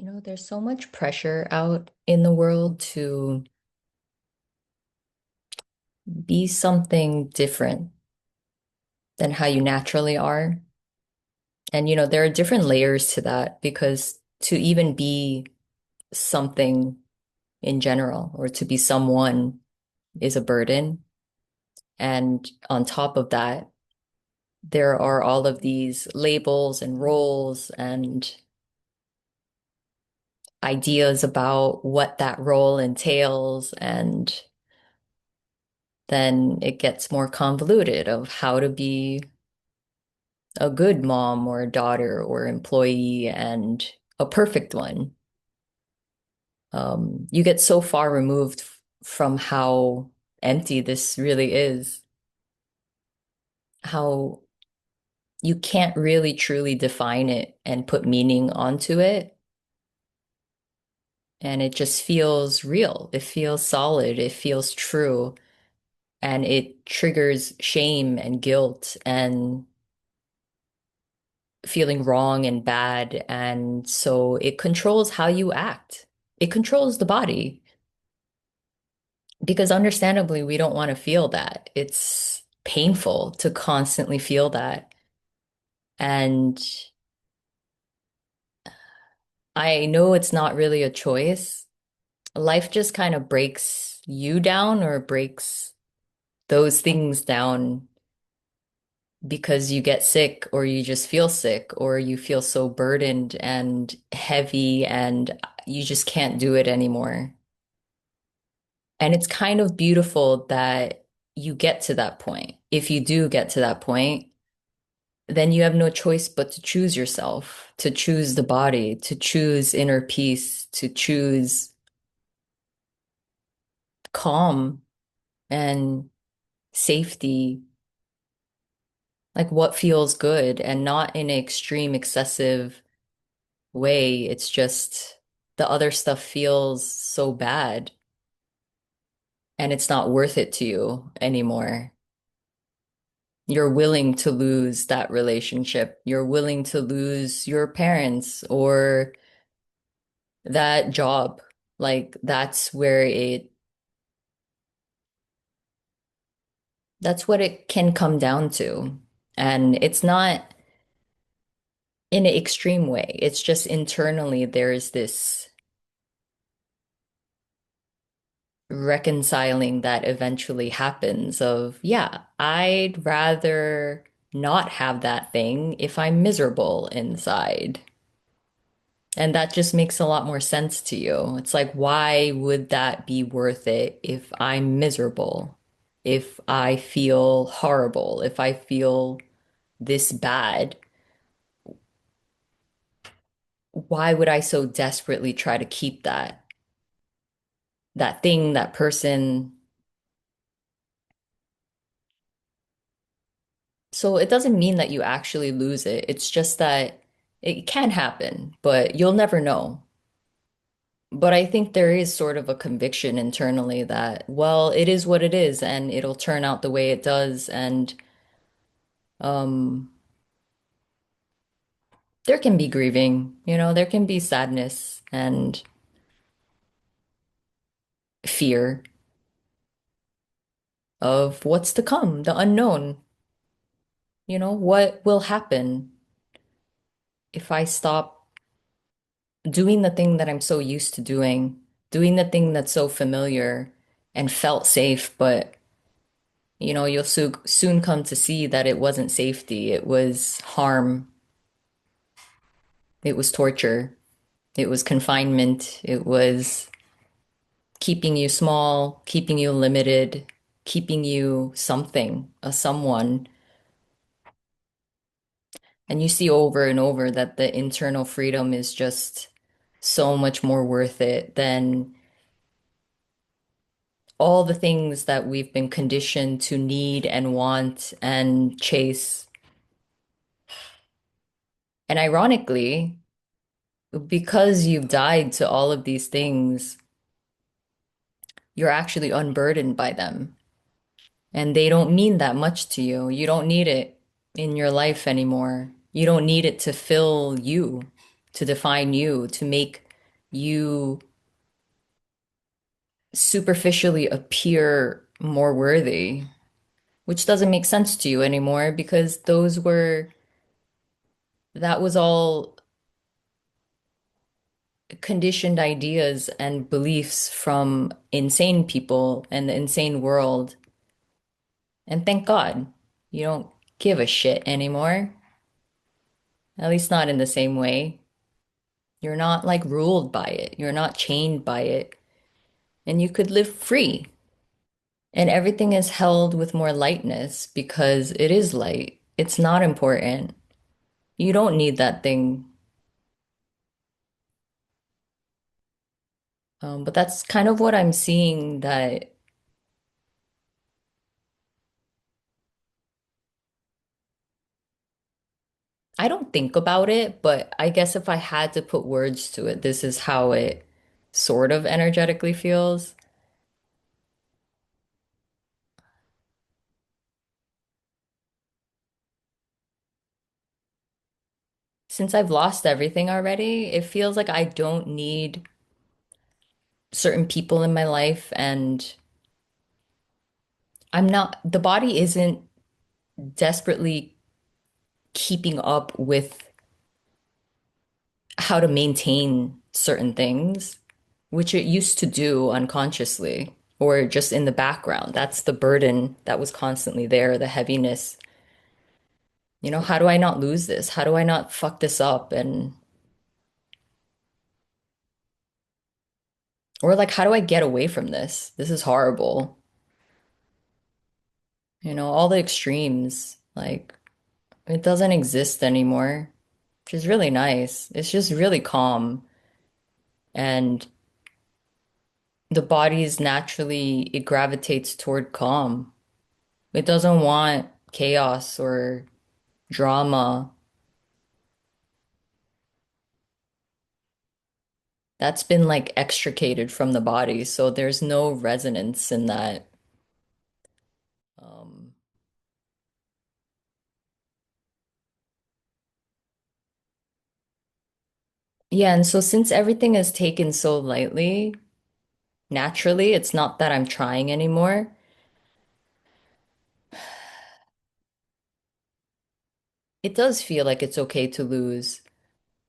There's so much pressure out in the world to be something different than how you naturally are. And, there are different layers to that because to even be something in general or to be someone is a burden. And on top of that, there are all of these labels and roles and ideas about what that role entails. And then it gets more convoluted of how to be a good mom or a daughter or employee and a perfect one. You get so far removed from how empty this really is, how you can't really truly define it and put meaning onto it. And it just feels real. It feels solid. It feels true. And it triggers shame and guilt and feeling wrong and bad. And so it controls how you act. It controls the body because understandably, we don't want to feel that. It's painful to constantly feel that. And I know it's not really a choice. Life just kind of breaks you down or breaks those things down because you get sick or you just feel sick or you feel so burdened and heavy and you just can't do it anymore. And it's kind of beautiful that you get to that point. If you do get to that point, then you have no choice but to choose yourself, to choose the body, to choose inner peace, to choose calm and safety, like what feels good and not in an extreme, excessive way. It's just the other stuff feels so bad and it's not worth it to you anymore. You're willing to lose that relationship. You're willing to lose your parents or that job. Like that's what it can come down to. And it's not in an extreme way. It's just internally there's this reconciling that eventually happens of, yeah, I'd rather not have that thing if I'm miserable inside. And that just makes a lot more sense to you. It's like, why would that be worth it if I'm miserable? If I feel horrible, if I feel this bad, why would I so desperately try to keep that thing, that person? So it doesn't mean that you actually lose it. It's just that it can happen, but you'll never know. But I think there is sort of a conviction internally that, well, it is what it is and it'll turn out the way it does. And um, there can be grieving, there can be sadness and fear of what's to come, the unknown. What will happen if I stop doing the thing that I'm so used to doing the thing that's so familiar and felt safe, but you'll soon come to see that it wasn't safety, it was harm, it was torture, it was confinement, it was keeping you small, keeping you limited, keeping you something, a someone. And you see over and over that the internal freedom is just so much more worth it than all the things that we've been conditioned to need and want and chase. And ironically, because you've died to all of these things, you're actually unburdened by them. And they don't mean that much to you. You don't need it in your life anymore. You don't need it to fill you, to define you, to make you superficially appear more worthy, which doesn't make sense to you anymore because that was all conditioned ideas and beliefs from insane people and the insane world. And thank God you don't give a shit anymore, at least not in the same way. You're not like ruled by it, you're not chained by it, and you could live free. And everything is held with more lightness because it is light. It's not important. You don't need that thing. But that's kind of what I'm seeing that I don't think about it, but I guess if I had to put words to it, this is how it sort of energetically feels. Since I've lost everything already, it feels like I don't need certain people in my life, and the body isn't desperately keeping up with how to maintain certain things, which it used to do unconsciously or just in the background. That's the burden that was constantly there, the heaviness. How do I not lose this? How do I not fuck this up? Or like, how do I get away from this? This is horrible. All the extremes, like, it doesn't exist anymore, which is really nice. It's just really calm. And the body's naturally, it gravitates toward calm. It doesn't want chaos or drama. That's been like extricated from the body. So there's no resonance in that. Um, yeah. And so since everything is taken so lightly, naturally, it's not that I'm trying anymore. It does feel like it's okay to lose.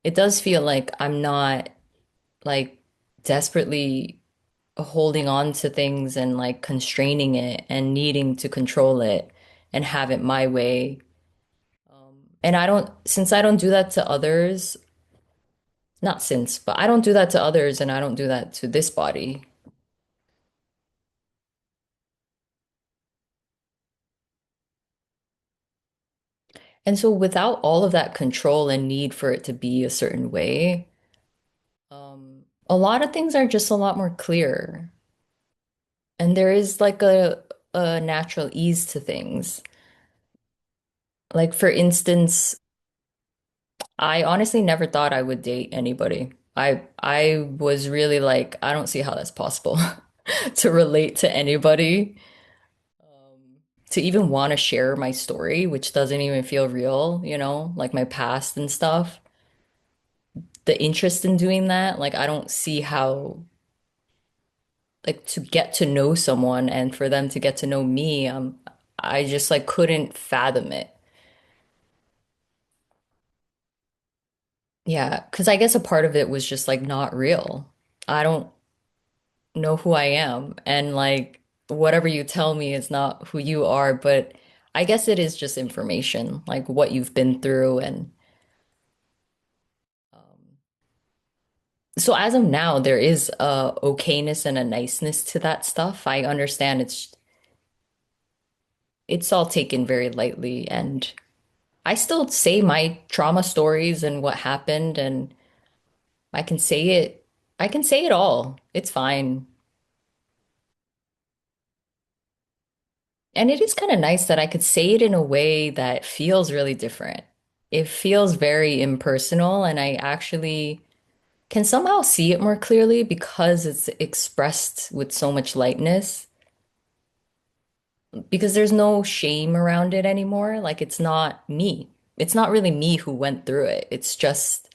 It does feel like I'm not like desperately holding on to things and like constraining it and needing to control it and have it my way. And since I don't do that to others, not since, but I don't do that to others and I don't do that to this body. And so without all of that control and need for it to be a certain way, a lot of things are just a lot more clear. And there is like a natural ease to things. Like for instance, I honestly never thought I would date anybody. I was really like, I don't see how that's possible to relate to anybody, to even want to share my story, which doesn't even feel real, like my past and stuff. The interest in doing that, like I don't see how, like to get to know someone and for them to get to know me, I just like couldn't fathom it. Yeah, because I guess a part of it was just like not real. I don't know who I am. And like whatever you tell me is not who you are, but I guess it is just information, like what you've been through. And um, so as of now, there is a okayness and a niceness to that stuff. I understand it's all taken very lightly, and I still say my trauma stories and what happened, and I can say it. I can say it all. It's fine. And it is kind of nice that I could say it in a way that feels really different. It feels very impersonal, and I actually can somehow see it more clearly because it's expressed with so much lightness, because there's no shame around it anymore. Like it's not me. It's not really me who went through it. It's just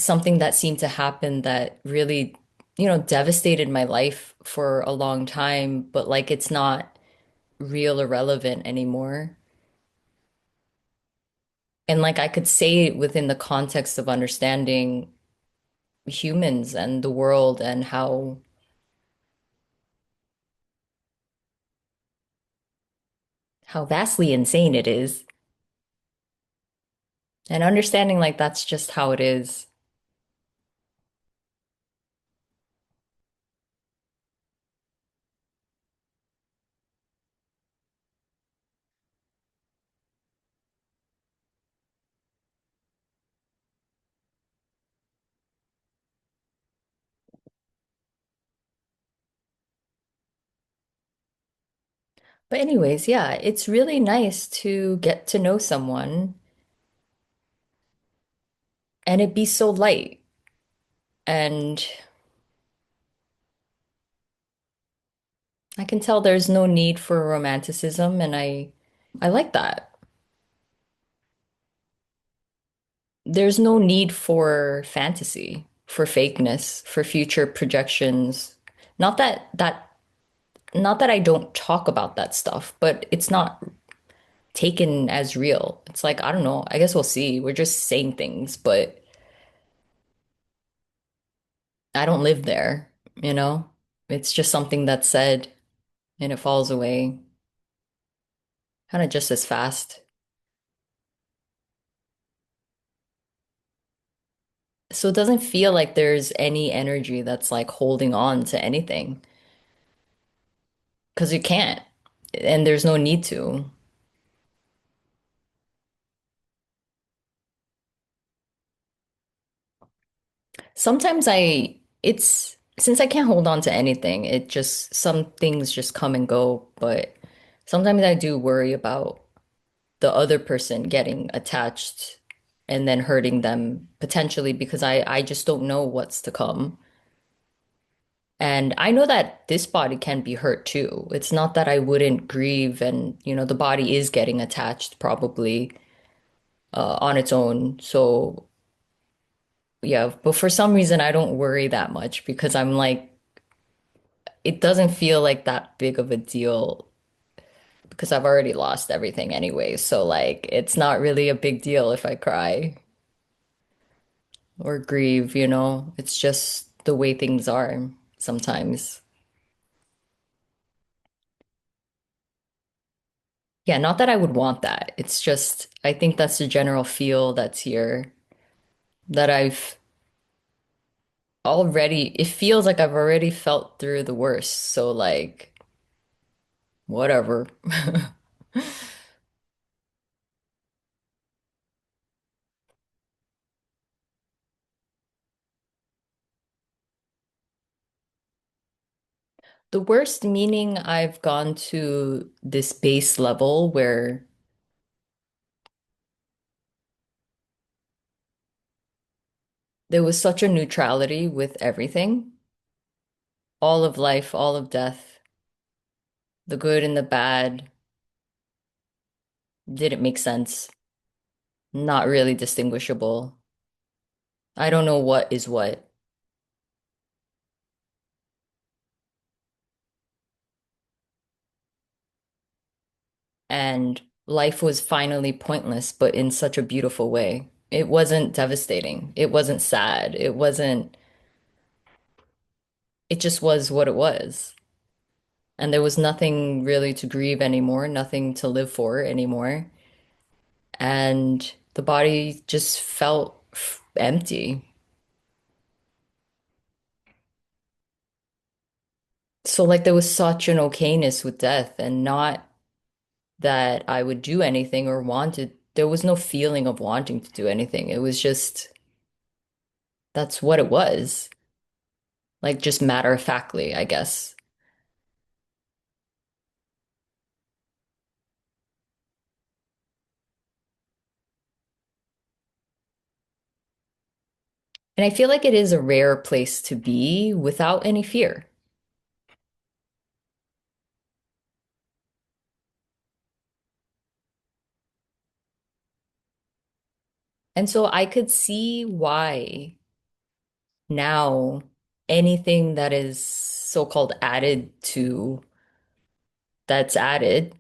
something that seemed to happen that really, devastated my life for a long time, but like it's not real or relevant anymore. And like I could say it within the context of understanding humans and the world and how vastly insane it is. And understanding like that's just how it is. But anyways, yeah, it's really nice to get to know someone and it be so light. And I can tell there's no need for romanticism, and I like that. There's no need for fantasy, for fakeness, for future projections. Not that that not that I don't talk about that stuff, but it's not taken as real. It's like, I don't know. I guess we'll see. We're just saying things, but I don't live there, you know? It's just something that's said and it falls away kind of just as fast. So it doesn't feel like there's any energy that's like holding on to anything because you can't, and there's no need to. Sometimes it's since I can't hold on to anything, it just some things just come and go, but sometimes I do worry about the other person getting attached and then hurting them potentially because I just don't know what's to come. And I know that this body can be hurt too. It's not that I wouldn't grieve and, the body is getting attached probably on its own. So, yeah, but for some reason I don't worry that much because I'm like, it doesn't feel like that big of a deal because I've already lost everything anyway. So, like, it's not really a big deal if I cry or grieve. It's just the way things are sometimes. Yeah, not that I would want that. It's just, I think that's the general feel that's here that I've it feels like I've already felt through the worst. So, like, whatever. The worst meaning I've gone to this base level where there was such a neutrality with everything, all of life, all of death, the good and the bad didn't make sense, not really distinguishable. I don't know what is what. And life was finally pointless, but in such a beautiful way. It wasn't devastating. It wasn't sad. It just was what it was. And there was nothing really to grieve anymore, nothing to live for anymore. And the body just felt empty. So, like, there was such an okayness with death, and not that I would do anything or wanted. There was no feeling of wanting to do anything. It was just, that's what it was. Like, just matter of factly, I guess. And I feel like it is a rare place to be without any fear. And so I could see why. Now, anything that is so-called added to that's added,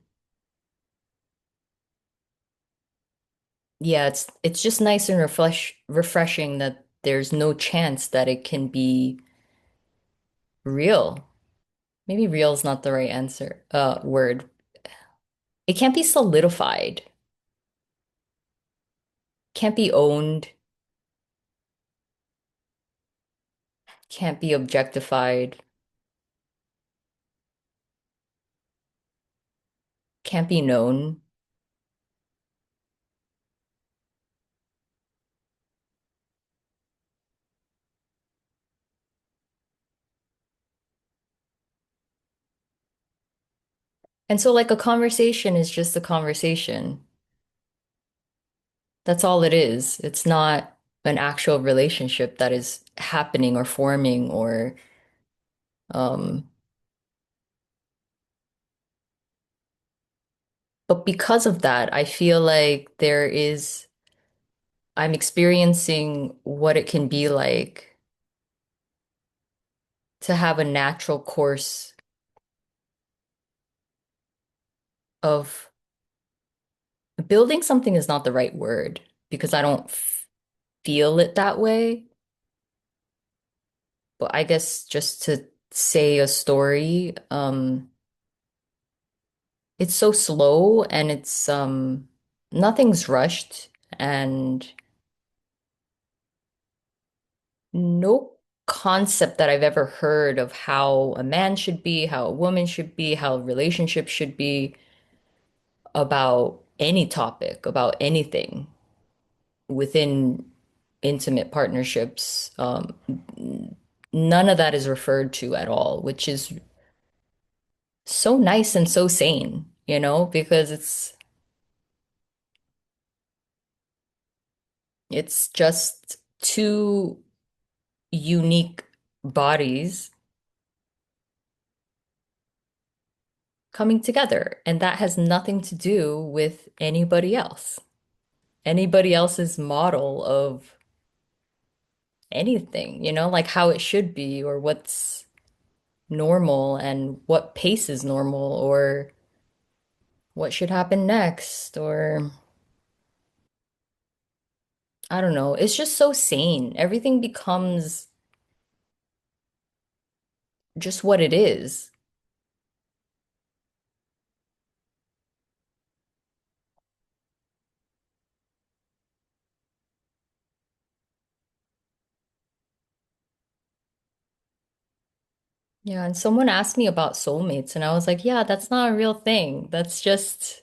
yeah, it's just nice and refreshing that there's no chance that it can be real. Maybe real is not the right answer, word. It can't be solidified, can't be owned, can't be objectified, can't be known. And so, like, a conversation is just a conversation. That's all it is. It's not an actual relationship that is happening or forming or, um, but because of that, I feel like I'm experiencing what it can be like to have a natural course of building something is not the right word because I don't feel it that way. But I guess just to say a story, it's so slow and it's nothing's rushed and no concept that I've ever heard of how a man should be, how a woman should be, how relationships should be about any topic, about anything within intimate partnerships. None of that is referred to at all, which is so nice and so sane, because it's just two unique bodies coming together, and that has nothing to do with anybody else's model of anything, like how it should be or what's normal and what pace is normal or what should happen next or I don't know. It's just so sane. Everything becomes just what it is. Yeah, and someone asked me about soulmates, and I was like, yeah, that's not a real thing. That's just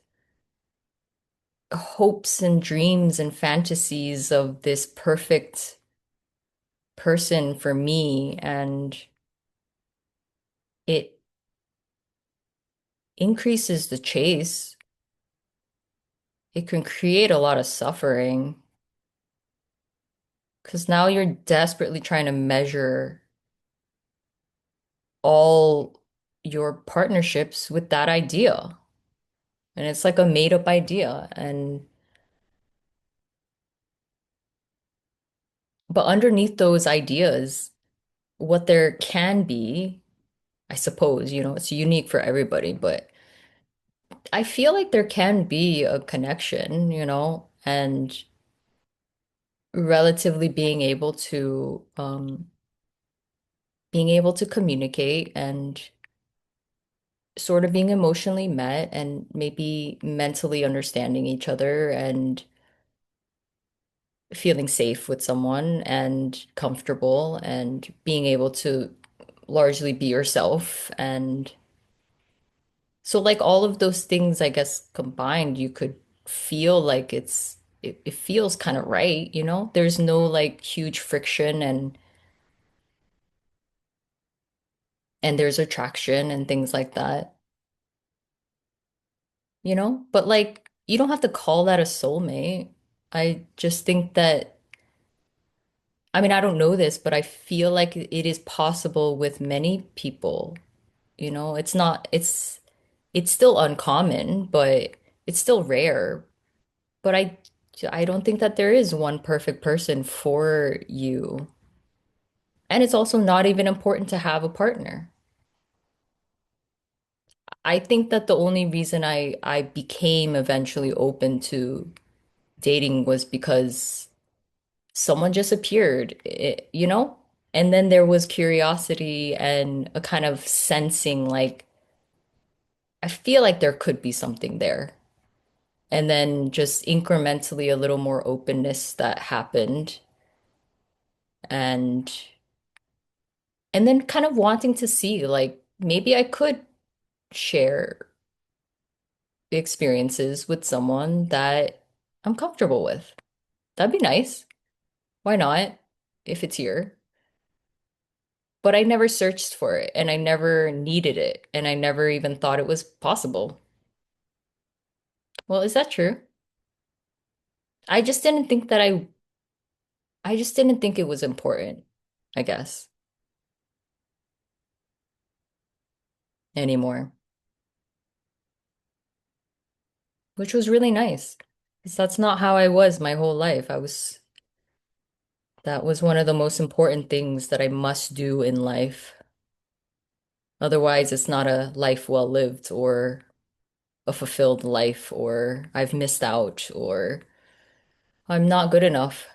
hopes and dreams and fantasies of this perfect person for me, and it increases the chase. It can create a lot of suffering because now you're desperately trying to measure all your partnerships with that idea. And it's like a made up idea. But underneath those ideas, what there can be, I suppose, it's unique for everybody, but I feel like there can be a connection, and relatively being able to communicate and sort of being emotionally met and maybe mentally understanding each other and feeling safe with someone and comfortable and being able to largely be yourself. And so, like, all of those things, I guess, combined, you could feel like it feels kind of right, There's no like huge friction and there's attraction and things like that, But like, you don't have to call that a soulmate. I just think that, I mean, I don't know this, but I feel like it is possible with many people, It's not, it's still uncommon, but it's still rare. But I don't think that there is one perfect person for you. And it's also not even important to have a partner. I think that the only reason I became eventually open to dating was because someone just appeared, you know? And then there was curiosity and a kind of sensing like I feel like there could be something there. And then just incrementally a little more openness that happened and and then kind of wanting to see like maybe I could share experiences with someone that I'm comfortable with. That'd be nice. Why not? If it's here. But I never searched for it and I never needed it and I never even thought it was possible. Well, is that true? I just didn't think that I just didn't think it was important, I guess, anymore, which was really nice. Because that's not how I was my whole life. That was one of the most important things that I must do in life. Otherwise, it's not a life well lived or a fulfilled life, or I've missed out, or I'm not good enough.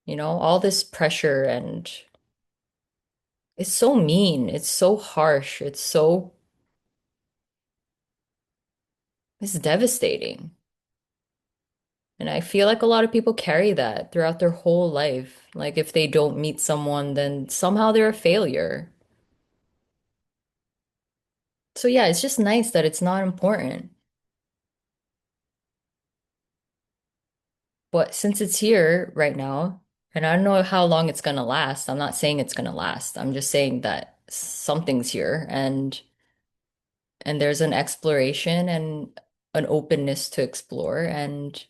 You know, all this pressure and it's so mean. It's so harsh. It's devastating. And I feel like a lot of people carry that throughout their whole life. Like if they don't meet someone, then somehow they're a failure. So yeah, it's just nice that it's not important. But since it's here right now, and I don't know how long it's gonna last, I'm not saying it's gonna last. I'm just saying that something's here and there's an exploration and an openness to explore and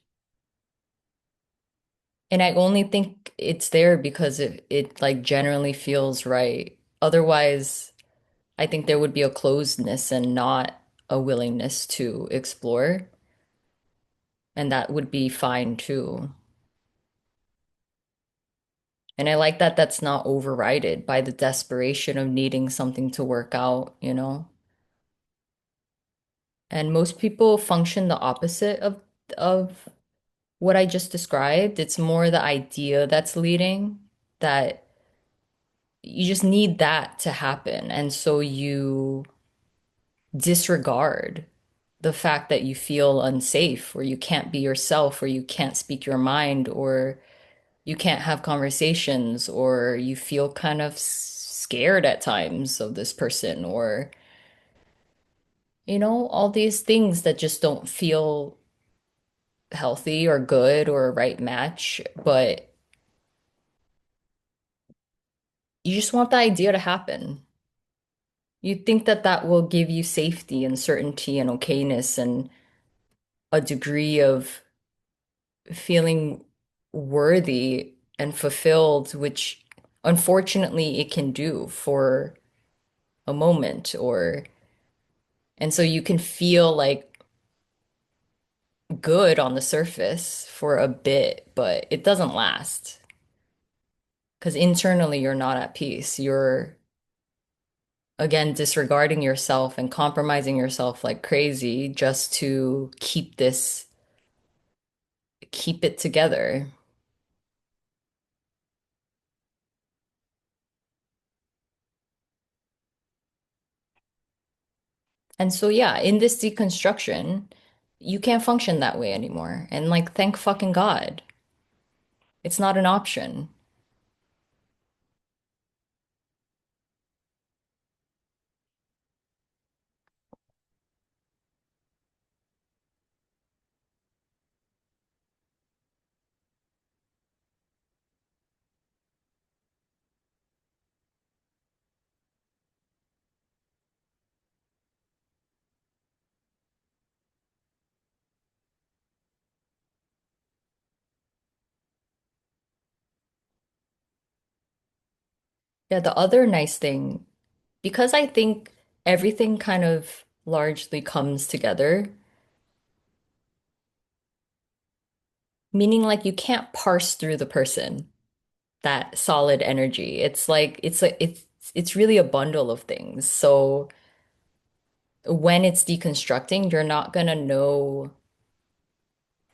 I only think it's there because it like generally feels right. Otherwise, I think there would be a closedness and not a willingness to explore, and that would be fine too. And I like that that's not overridden by the desperation of needing something to work out, you know? And most people function the opposite of what I just described. It's more the idea that's leading that you just need that to happen. And so you disregard the fact that you feel unsafe or you can't be yourself or you can't speak your mind or you can't have conversations or you feel kind of scared at times of this person or you know all these things that just don't feel healthy or good or a right match, but you just want the idea to happen. You think that that will give you safety and certainty and okayness and a degree of feeling worthy and fulfilled, which unfortunately it can do for a moment or and so you can feel like good on the surface for a bit, but it doesn't last because internally you're not at peace. You're again disregarding yourself and compromising yourself like crazy just to keep it together. And so, yeah, in this deconstruction, you can't function that way anymore. And like, thank fucking God, it's not an option. Yeah, the other nice thing, because I think everything kind of largely comes together, meaning like you can't parse through the person. that solid energy. It's like it's really a bundle of things. So when it's deconstructing, you're not gonna know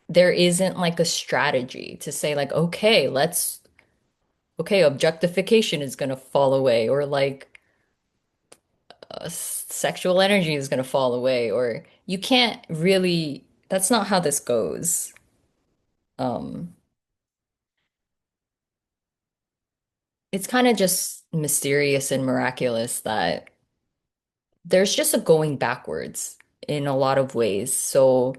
there isn't like a strategy to say like, okay, objectification is gonna fall away or like sexual energy is gonna fall away or you can't really, that's not how this goes. Um, it's kind of just mysterious and miraculous that there's just a going backwards in a lot of ways. So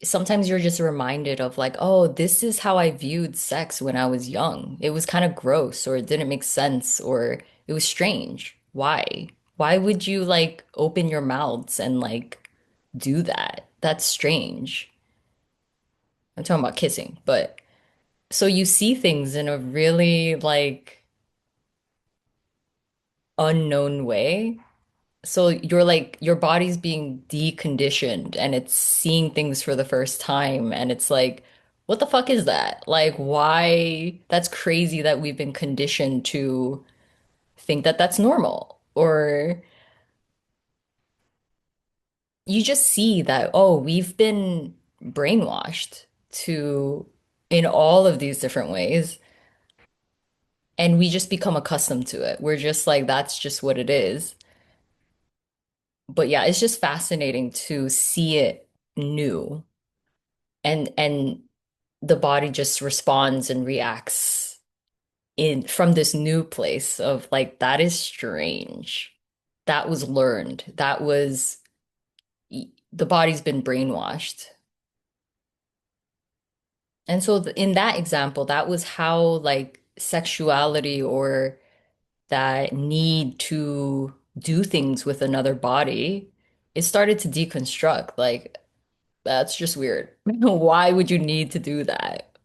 sometimes you're just reminded of like, oh, this is how I viewed sex when I was young. It was kind of gross or it didn't make sense or it was strange. Why? Why would you like open your mouths and like do that? That's strange. I'm talking about kissing, but so you see things in a really like unknown way. So you're like your body's being deconditioned and it's seeing things for the first time and it's like, what the fuck is that? Like why? That's crazy that we've been conditioned to think that that's normal. Or you just see that, oh, we've been brainwashed to in all of these different ways and we just become accustomed to it. We're just like, that's just what it is. But yeah, it's just fascinating to see it new and the body just responds and reacts in from this new place of like that is strange. That was learned. That was the body's been brainwashed. And so in that example, that was how like sexuality or that need to do things with another body, it started to deconstruct. Like that's just weird. Why would you need to do that?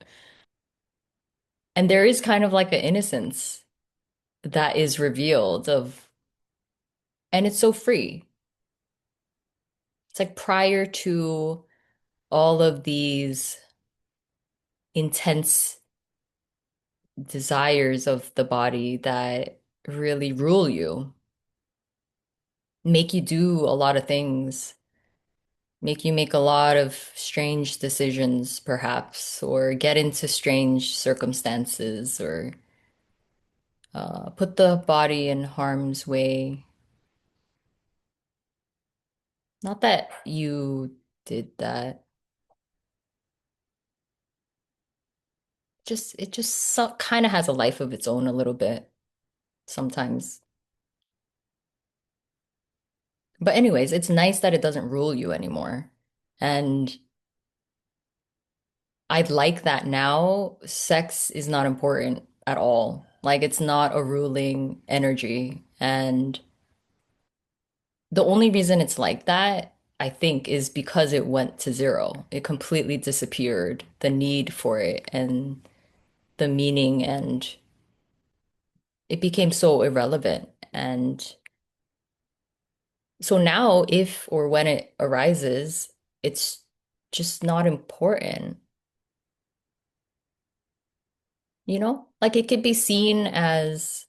And there is kind of like an innocence that is revealed of, and it's so free. It's like prior to all of these intense desires of the body that really rule you, make you do a lot of things, make you make a lot of strange decisions, perhaps, or get into strange circumstances, or put the body in harm's way. Not that you did that. Just it just so, kind of has a life of its own a little bit sometimes. But anyways, it's nice that it doesn't rule you anymore. And I like that now sex is not important at all. Like it's not a ruling energy. And the only reason it's like that, I think, is because it went to zero. It completely disappeared, the need for it and the meaning, and it became so irrelevant. And so now, if or when it arises, it's just not important, you know? Like it could be seen as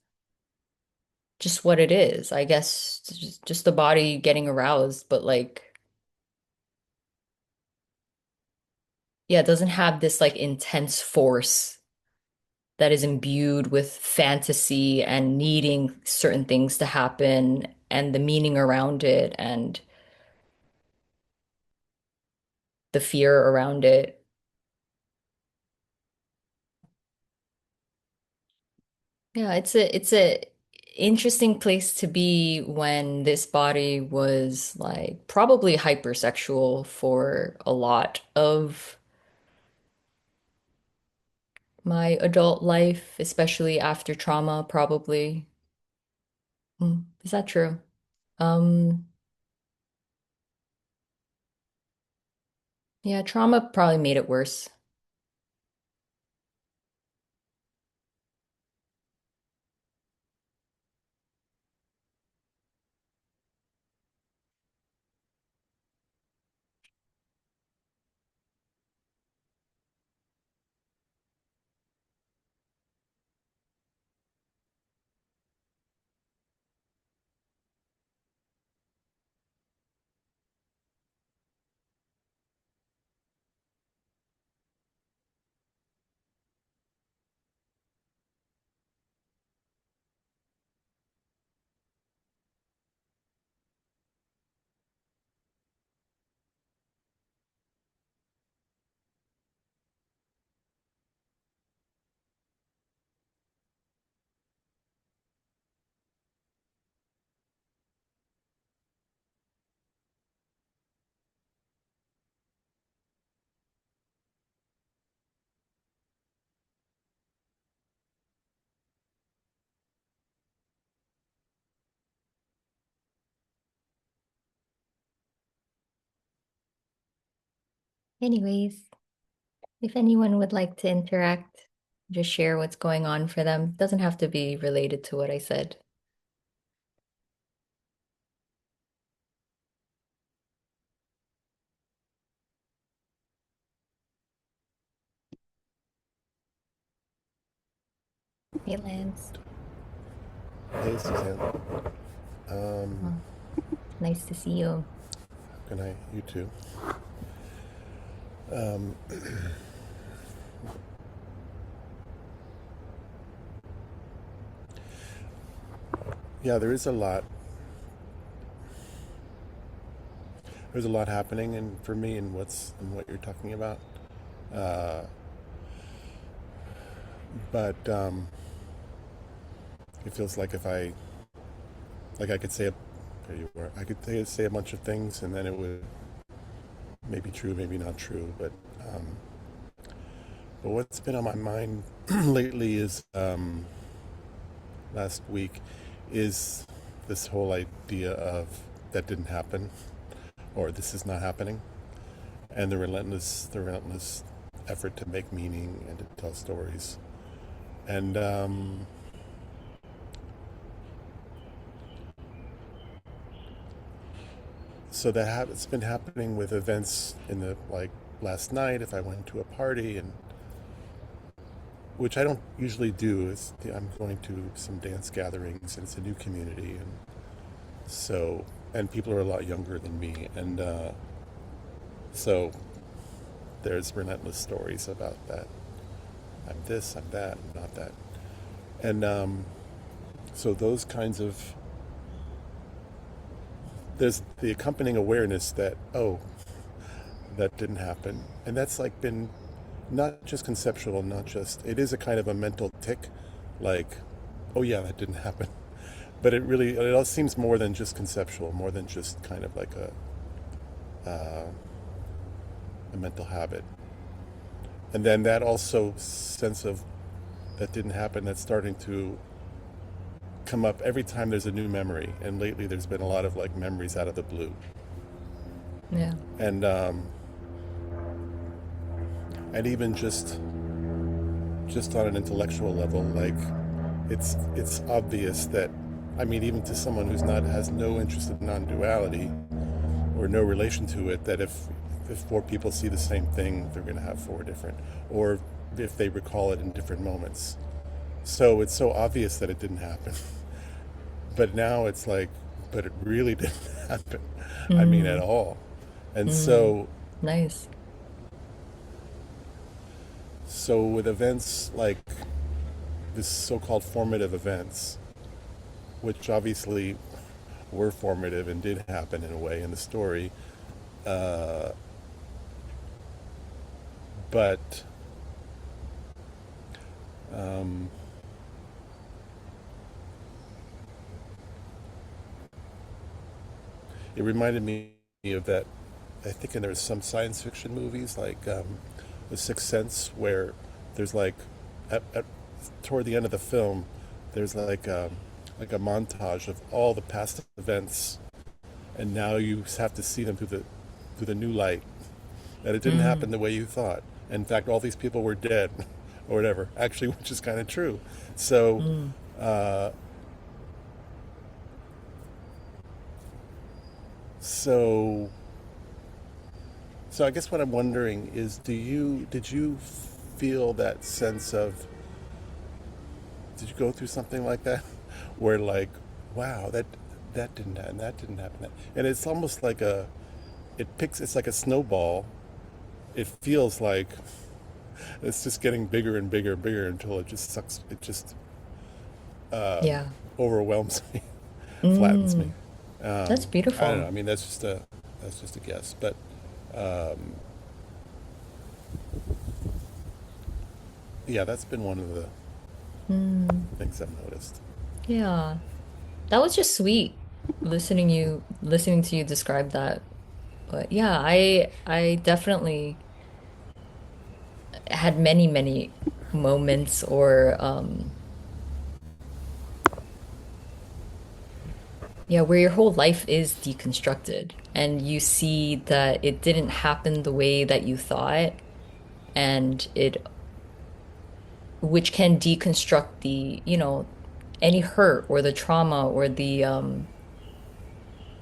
just what it is, I guess, just the body getting aroused, but like, yeah, it doesn't have this like intense force that is imbued with fantasy and needing certain things to happen and the meaning around it and the fear around it. Yeah, it's a interesting place to be when this body was like probably hypersexual for a lot of my adult life, especially after trauma, probably. Is that true? Um, yeah, trauma probably made it worse. Anyways, if anyone would like to interact, just share what's going on for them. Doesn't have to be related to what I said. Hey, Lance. Hey, Suzanne. Um, Oh, nice to see you. Good night. You too. Um, yeah, there is a lot. There's a lot happening, and for me, and what you're talking about. Uh, but it feels like if I could say, there you were. I could say a bunch of things, and then it would maybe true, maybe not true. But what's been on my mind lately is last week is this whole idea of that didn't happen or this is not happening, and the relentless effort to make meaning and to tell stories. And so it's been happening with events in the like last night. If I went to a party, and which I don't usually do, is I'm going to some dance gatherings, and it's a new community, and so and people are a lot younger than me, and so there's relentless stories about that. I'm this, I'm that, I'm not that, and so those kinds of there's the accompanying awareness that, oh, that didn't happen, and that's like been not just conceptual, not just, it is a kind of a mental tick, like, oh yeah, that didn't happen, but it all seems more than just conceptual, more than just kind of like a mental habit. And then that also sense of that didn't happen, that's starting to come up every time there's a new memory, and lately there's been a lot of like memories out of the blue, Yeah. and even just on an intellectual level, like it's obvious that, I mean, even to someone who's not has no interest in non-duality or no relation to it, that if four people see the same thing, they're going to have four different, or if they recall it in different moments. So it's so obvious that it didn't happen, but now it's like, but it really didn't happen. I mean, at Mm, all. And mm, so nice. so with events like this, so-called formative events, which obviously were formative and did happen in a way in the story, uh, but um, it reminded me of that. I think, and there's some science fiction movies like The Sixth Sense, where there's like toward the end of the film, there's like a montage of all the past events, and now you have to see them through the new light. That it didn't Mm, happen the way you thought. In fact, all these people were dead, or whatever. Actually, which is kind of true. So, mm. uh, so, so I guess what I'm wondering is, did you feel that sense of, did you go through something like that, where like, wow, that didn't happen, that didn't happen, and it's almost like it's like a snowball. It feels like it's just getting bigger and bigger and bigger until it just sucks. It just Yeah. overwhelms me, flattens me. Mm, that's I don't know. beautiful. I mean, that's just a guess, but yeah, that's been one of the Mm, things I've noticed. yeah. That was just sweet listening to you describe that. But yeah, I definitely had many moments or Yeah, where your whole life is deconstructed and you see that it didn't happen the way that you thought, and it, which can deconstruct the, any hurt or the trauma or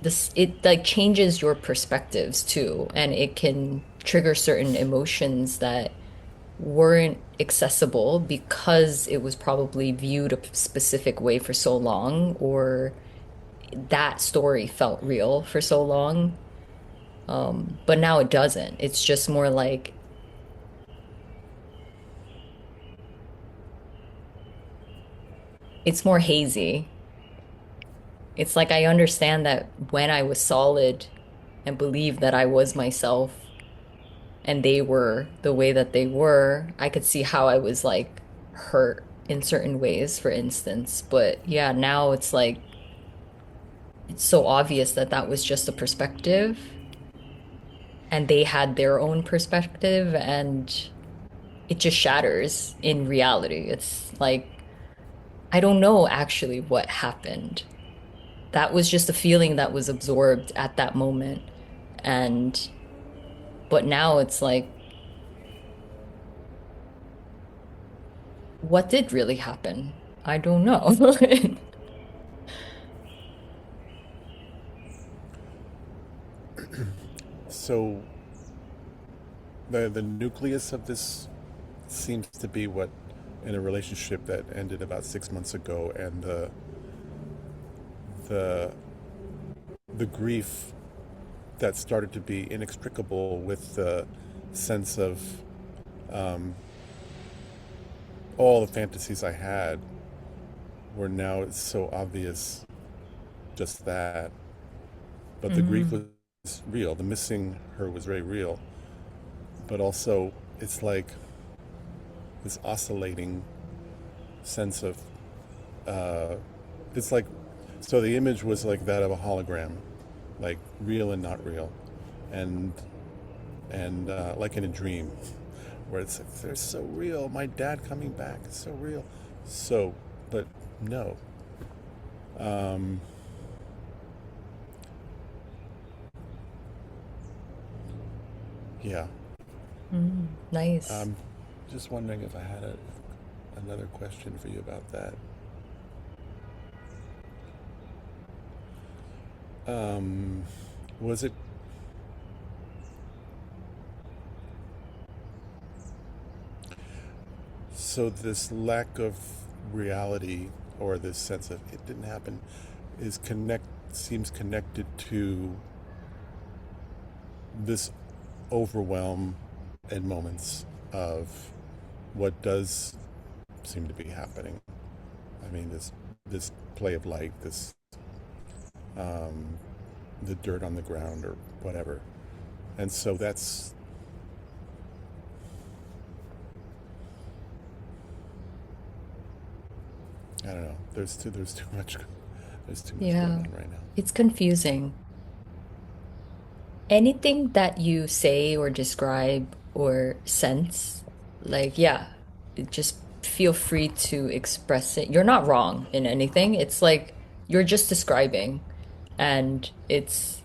this, it like changes your perspectives too, and it can trigger certain emotions that weren't accessible because it was probably viewed a specific way for so long, or that story felt real for so long. But now it doesn't. It's just more like it's more hazy. It's like I understand that when I was solid and believed that I was myself and they were the way that they were, I could see how I was like hurt in certain ways, for instance. But yeah, now it's like it's so obvious that that was just a perspective and they had their own perspective, and it just shatters in reality. It's like I don't know actually what happened. That was just a feeling that was absorbed at that moment. And but now it's like, what did really happen? I don't know. So the nucleus of this seems to be what in a relationship that ended about 6 months ago, and the the grief that started to be inextricable with the sense of um, all the fantasies I had were now so obvious, just that. But the grief Mm, was real. The missing her was very real. But also, it's like this oscillating sense of, uh, it's like, so the image was like that of a hologram, like real and not real. And, like in a dream, where it's like, they're so real. My dad coming back is so real. So, but no. Um, yeah. nice. I'm just wondering if I had another question for you about that. Um, was it so this lack of reality, or this sense of it didn't happen, is connect seems connected to this overwhelm in moments of what does seem to be happening. I mean, this play of light, this um, the dirt on the ground or whatever, and so that's, I don't know. There's too much going Yeah. on right now. It's confusing. Anything that you say or describe or sense, like, yeah, just feel free to express it. You're not wrong in anything. It's like you're just describing. And it's,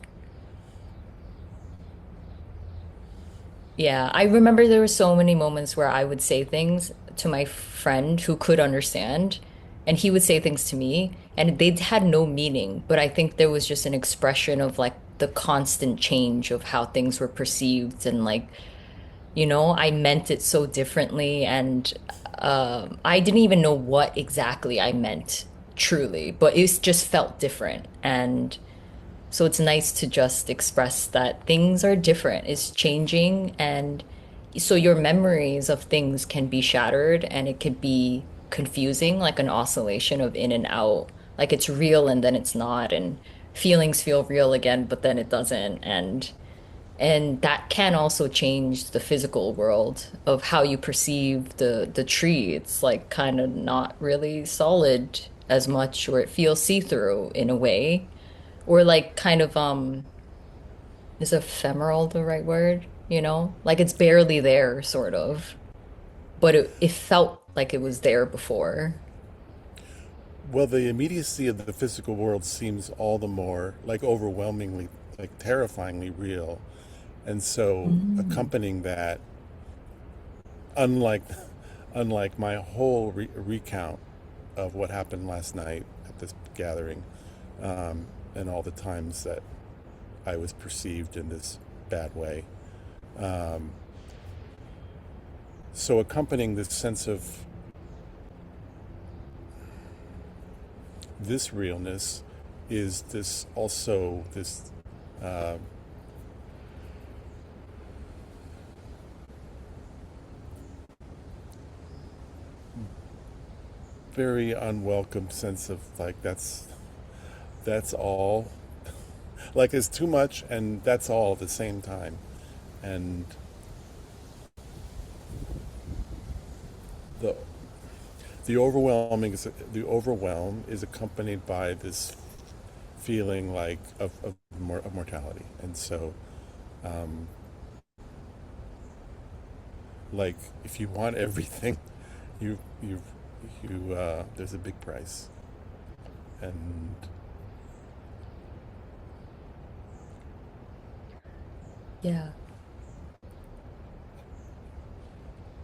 yeah, I remember there were so many moments where I would say things to my friend who could understand, and he would say things to me, and they had no meaning. But I think there was just an expression of like the constant change of how things were perceived, and like, I meant it so differently, and I didn't even know what exactly I meant truly, but it just felt different. And so it's nice to just express that things are different, it's changing. And so your memories of things can be shattered and it could be confusing, like an oscillation of in and out. Like it's real and then it's not, and feelings feel real again, but then it doesn't. And that can also change the physical world of how you perceive the tree. It's like kind of not really solid as much, or it feels see-through in a way, or like kind of is ephemeral the right word? Like it's barely there, sort of, but it felt like it was there before. Well, the immediacy of the physical world seems all the more like overwhelmingly, like terrifyingly real. And so, Mm. accompanying that, unlike unlike my whole recount of what happened last night at this gathering, and all the times that I was perceived in this bad way. Um, so, accompanying this sense of this realness is this also this uh, very unwelcome sense of like that's all, like it's too much and that's all at the same time. And the the overwhelm is accompanied by this feeling like of mortality. And so, um, like if you want everything, you you there's a big price. And Yeah.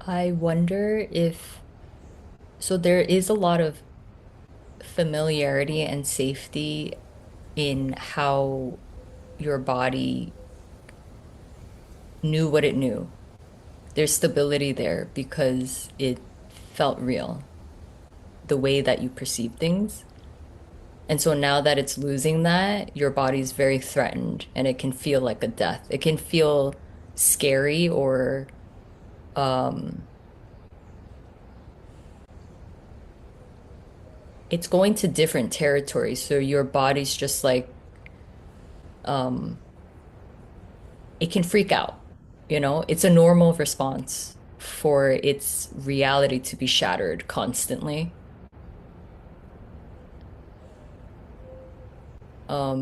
I wonder if, so there is a lot of familiarity and safety in how your body knew what it knew. There's stability there because it felt real, the way that you perceive things. And so now that it's losing that, your body's very threatened and it can feel like a death. It can feel scary or um it's going to different territories. So your body's just like um it can freak out. You know, it's a normal response for its reality to be shattered constantly.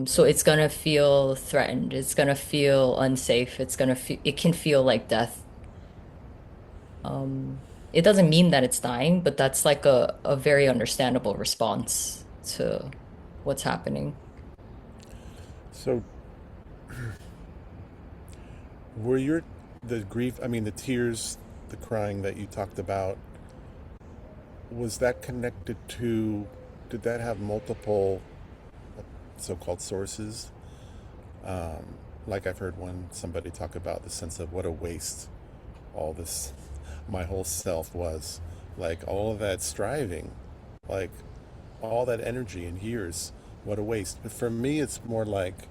So it's gonna feel threatened. It's gonna feel unsafe. It's gonna feel, it can feel like death. It doesn't mean that it's dying, but that's like a very understandable response to what's happening. so, were your the grief? I mean, the tears, the crying that you talked about, was that connected to? Did that have multiple so-called sources? Um, like I've heard somebody talk about the sense of what a waste all this, my whole self was, like all of that striving, like all that energy and years, what a waste. But for me, it's more like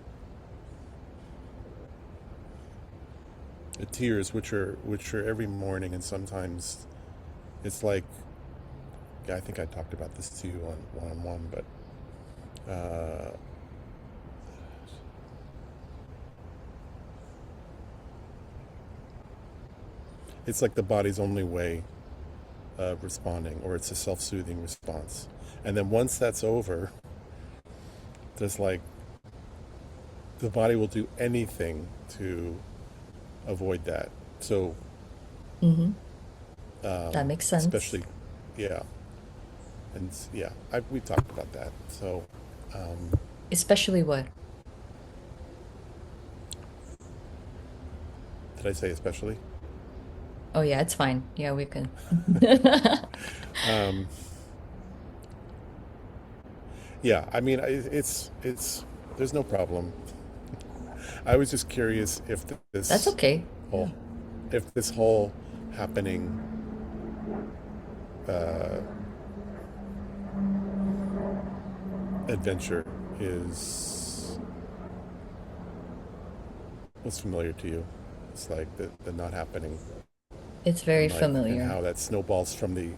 the tears, which are every morning, and sometimes it's like I think I talked about this to you on one-on-one, but it's like the body's only way of responding, or it's a self-soothing response. And then once that's over, there's like the body will do anything to avoid that. So, Hmm. That makes sense. especially, yeah, and yeah, we talked about that. So, um, Especially what? did I say especially? Oh yeah, it's fine. Yeah, we can. Um, yeah, I mean, it's there's no problem. I was just curious if That's this okay. whole Yeah. if this whole happening uh, adventure is what's familiar to you. It's like the not happening, It's very and like and familiar. how that snowballs from the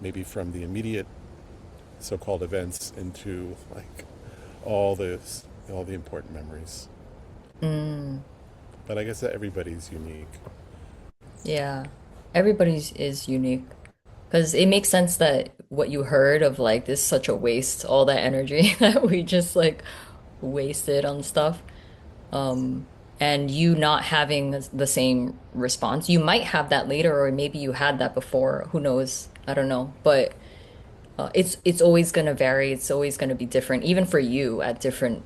maybe from the immediate so-called events into like all this all the important memories. Mm, But I guess that everybody's unique. yeah. Everybody's is unique. Because it makes sense that what you heard of like this is such a waste, all that energy that we just like wasted on stuff. And you not having the same response. You might have that later, or maybe you had that before. Who knows? I don't know. But It's always going to vary. It's always going to be different, even for you at different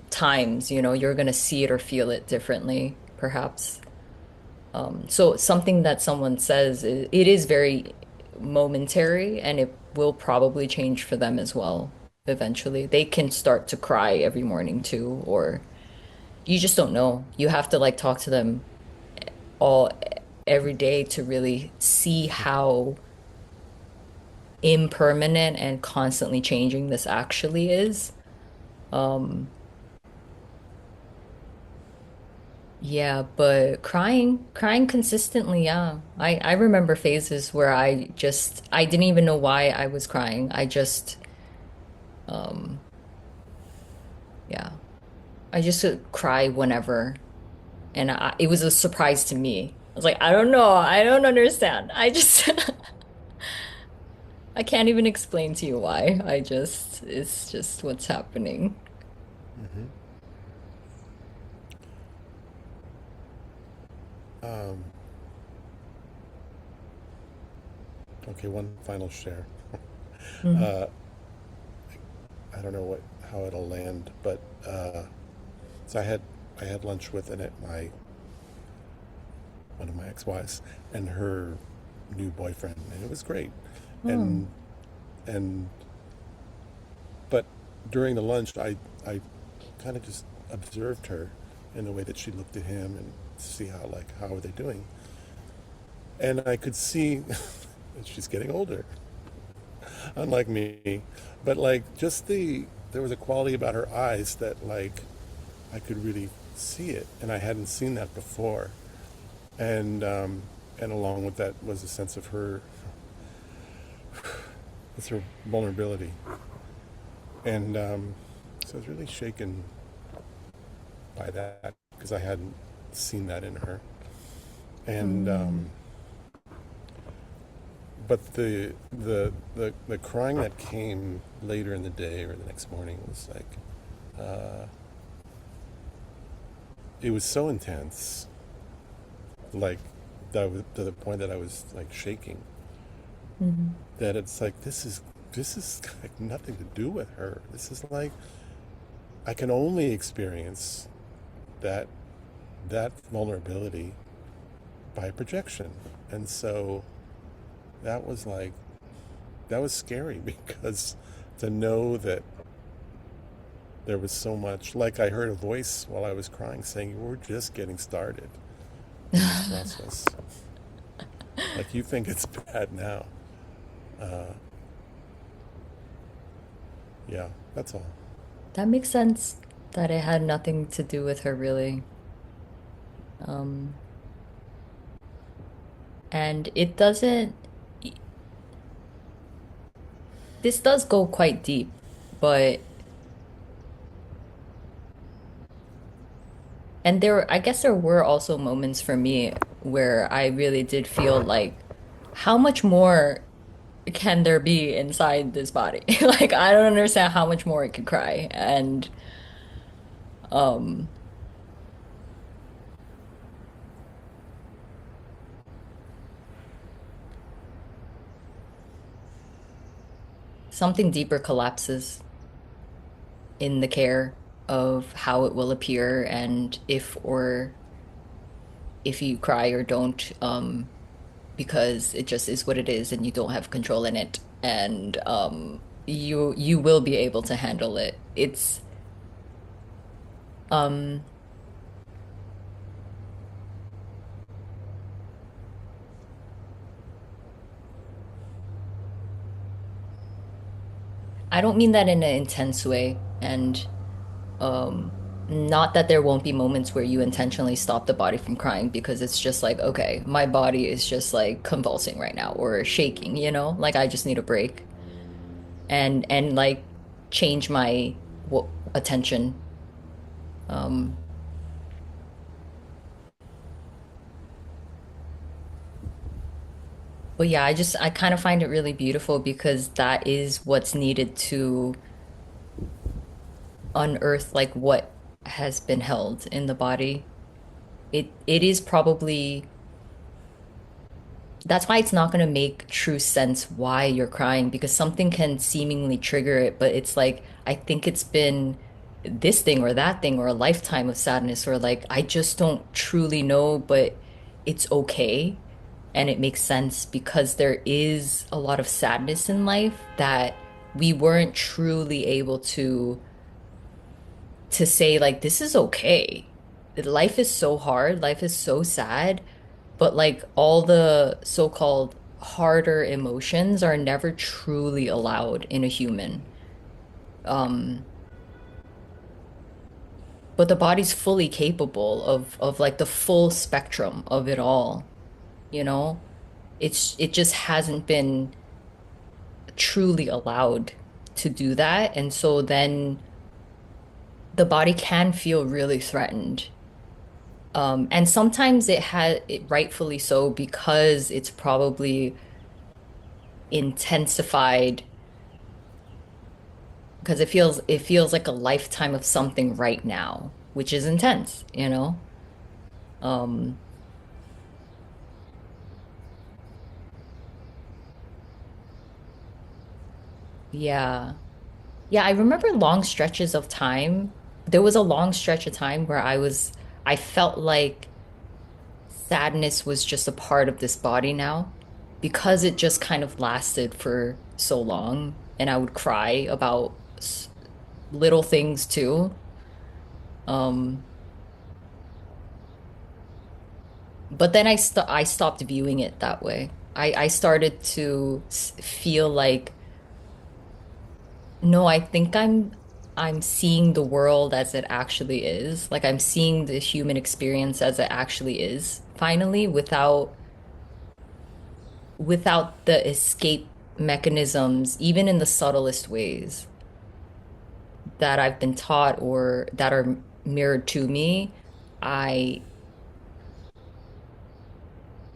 times, you're going to see it or feel it differently, perhaps. So something that someone says, it is very momentary and it will probably change for them as well eventually. They can start to cry every morning too, or you just don't know. You have to like talk to them all every day to really see how impermanent and constantly changing this actually is. Um, yeah, but crying consistently, yeah. I remember phases where I didn't even know why I was crying. Um, yeah, I just would cry whenever, and it was a surprise to me. I was like, I don't know, I don't understand. I just I can't even explain to you why. It's just what's happening. Mm-hmm. Um, okay, one final share. Mhm. Uh, I don't know how it'll land, but so I had lunch with my one of my ex-wives and her new boyfriend, and it was great. Oh. And and but during the lunch, I kind of just observed her in the way that she looked at him and see how are they doing, and I could see that she's getting older, unlike me, but like just there was a quality about her eyes that like I could really see it, and I hadn't seen that before. And along with that was a sense of her vulnerability, and so I was really shaken by that because I hadn't seen that in her. And Mm. but the crying that came later in the day or the next morning was like it was so intense, like that was to the point that I was like shaking. Mhm. That it's like this is like nothing to do with her. This is like I can only experience that that vulnerability by projection. And so that was like that was scary because to know that there was so much, like I heard a voice while I was crying saying we're just getting started in this process. Like you think it's bad now. Uh, yeah, that's all. That makes sense that it had nothing to do with her really. Um, and it doesn't, this does go quite deep, but, and I guess there were also moments for me where I really did feel like, how much more can there be inside this body? Like, I don't understand how much more it could cry. And, um, something deeper collapses in the care of how it will appear and if you cry or don't, because it just is what it is and you don't have control in it. And you will be able to handle it. Um I don't mean that in an intense way. And not that there won't be moments where you intentionally stop the body from crying because it's just like, okay, my body is just like convulsing right now or shaking, like I just need a break and like change my attention. Um, but yeah, I kind of find it really beautiful because that is what's needed to unearth like what has been held in the body. It is probably that's why it's not going to make true sense why you're crying because something can seemingly trigger it, but it's like, I think it's been this thing or that thing or a lifetime of sadness, or like, I just don't truly know, but it's okay. And it makes sense because there is a lot of sadness in life that we weren't truly able to say like this is okay. Life is so hard, life is so sad, but like all the so-called harder emotions are never truly allowed in a human. Um, but the body's fully capable of like the full spectrum of it all, you know? It just hasn't been truly allowed to do that. And so then the body can feel really threatened. And sometimes it has it rightfully so because it's probably intensified because it feels like a lifetime of something right now, which is intense, you know? Um, yeah. Yeah, I remember long stretches of time. There was a long stretch of time where I felt like sadness was just a part of this body now because it just kind of lasted for so long and I would cry about little things too. Um, but then I stopped viewing it that way. I started to feel like no, I think I'm seeing the world as it actually is. Like I'm seeing the human experience as it actually is finally without the escape mechanisms, even in the subtlest ways that I've been taught or that are mirrored to me, I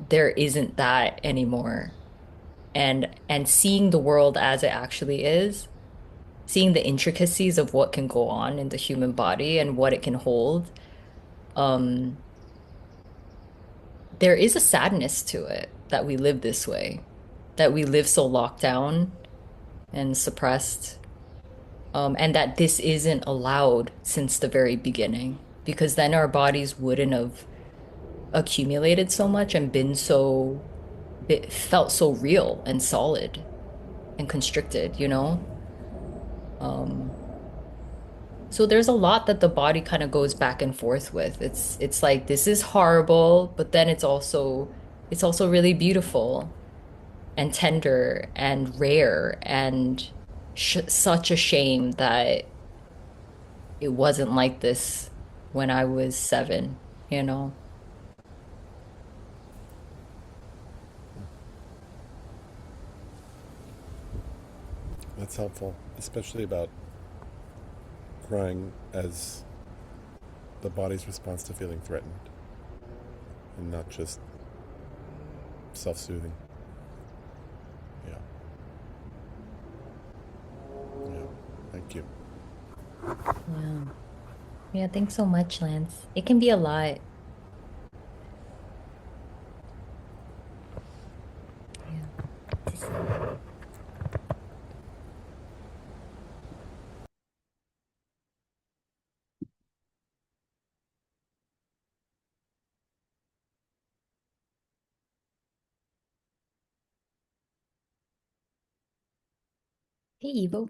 there isn't that anymore. And seeing the world as it actually is, seeing the intricacies of what can go on in the human body and what it can hold, um, there is a sadness to it that we live this way, that we live so locked down and suppressed. And that this isn't allowed since the very beginning, because then our bodies wouldn't have accumulated so much and been so, it felt so real and solid and constricted, you know? Um, so there's a lot that the body kind of goes back and forth with. It's like this is horrible, but then it's also really beautiful and tender and rare and sh such a shame that it wasn't like this when I was 7, you know? That's helpful, especially about crying as the body's response to feeling threatened and not just self soothing. Yeah, yeah. Thank you. Yeah. Yeah, thanks so much, Lance. It can be a lot. Yeah. To say. Hey, Evo.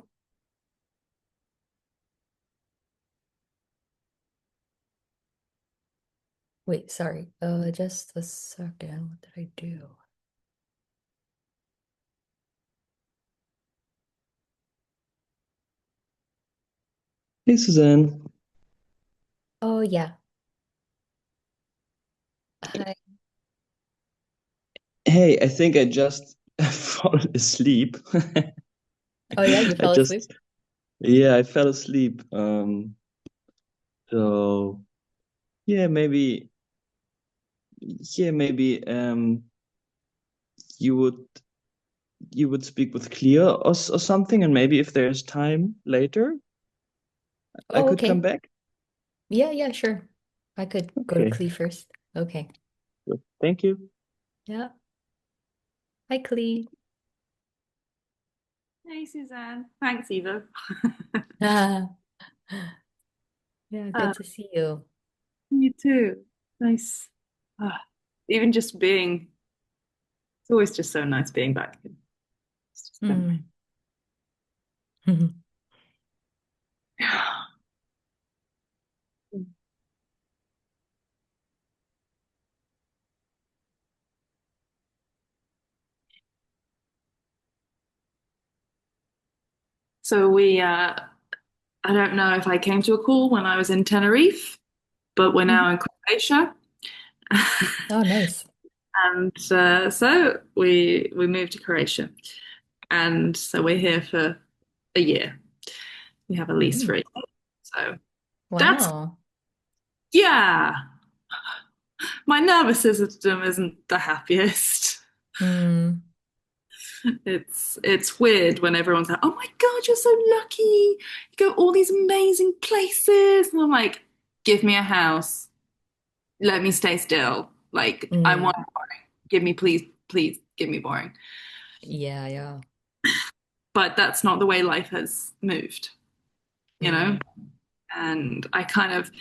Wait, sorry. Just a second. What did I do? Hey, Suzanne. Oh, yeah. Hi. Hey, I think I just fallen asleep. Oh, yeah, you I fell asleep? just, yeah, I fell asleep. So yeah, maybe you would you would speak with Clea or something, and maybe if there's time later, I Oh, could come okay. back. Yeah, yeah, sure. I could go to Okay, Clee first. Okay. good. Thank you. Yeah. Hi, Clee. Hey, Suzanne. Thanks, Eva. Ah, yeah, Uh, good to see you. you too. Nice. Ah, even just being, it's always just so nice being back. It's just been Mm. So I don't know if I came to a call when I was in Tenerife, but we're Mhm. now in Croatia. Oh, nice. And so we moved to Croatia. And so we're here for a year. We have a lease for Mm. a year. So that's, Wow. yeah, my nervous system isn't the happiest. Mm. It's weird when everyone's like, "Oh my God, you're so lucky. You go all these amazing places." And I'm like, "Give me a house. Let me stay still. Like I want Mm. boring. Give me please, please give me boring." Yeah, yeah. But that's not the way life has moved, you know? Mm. And I've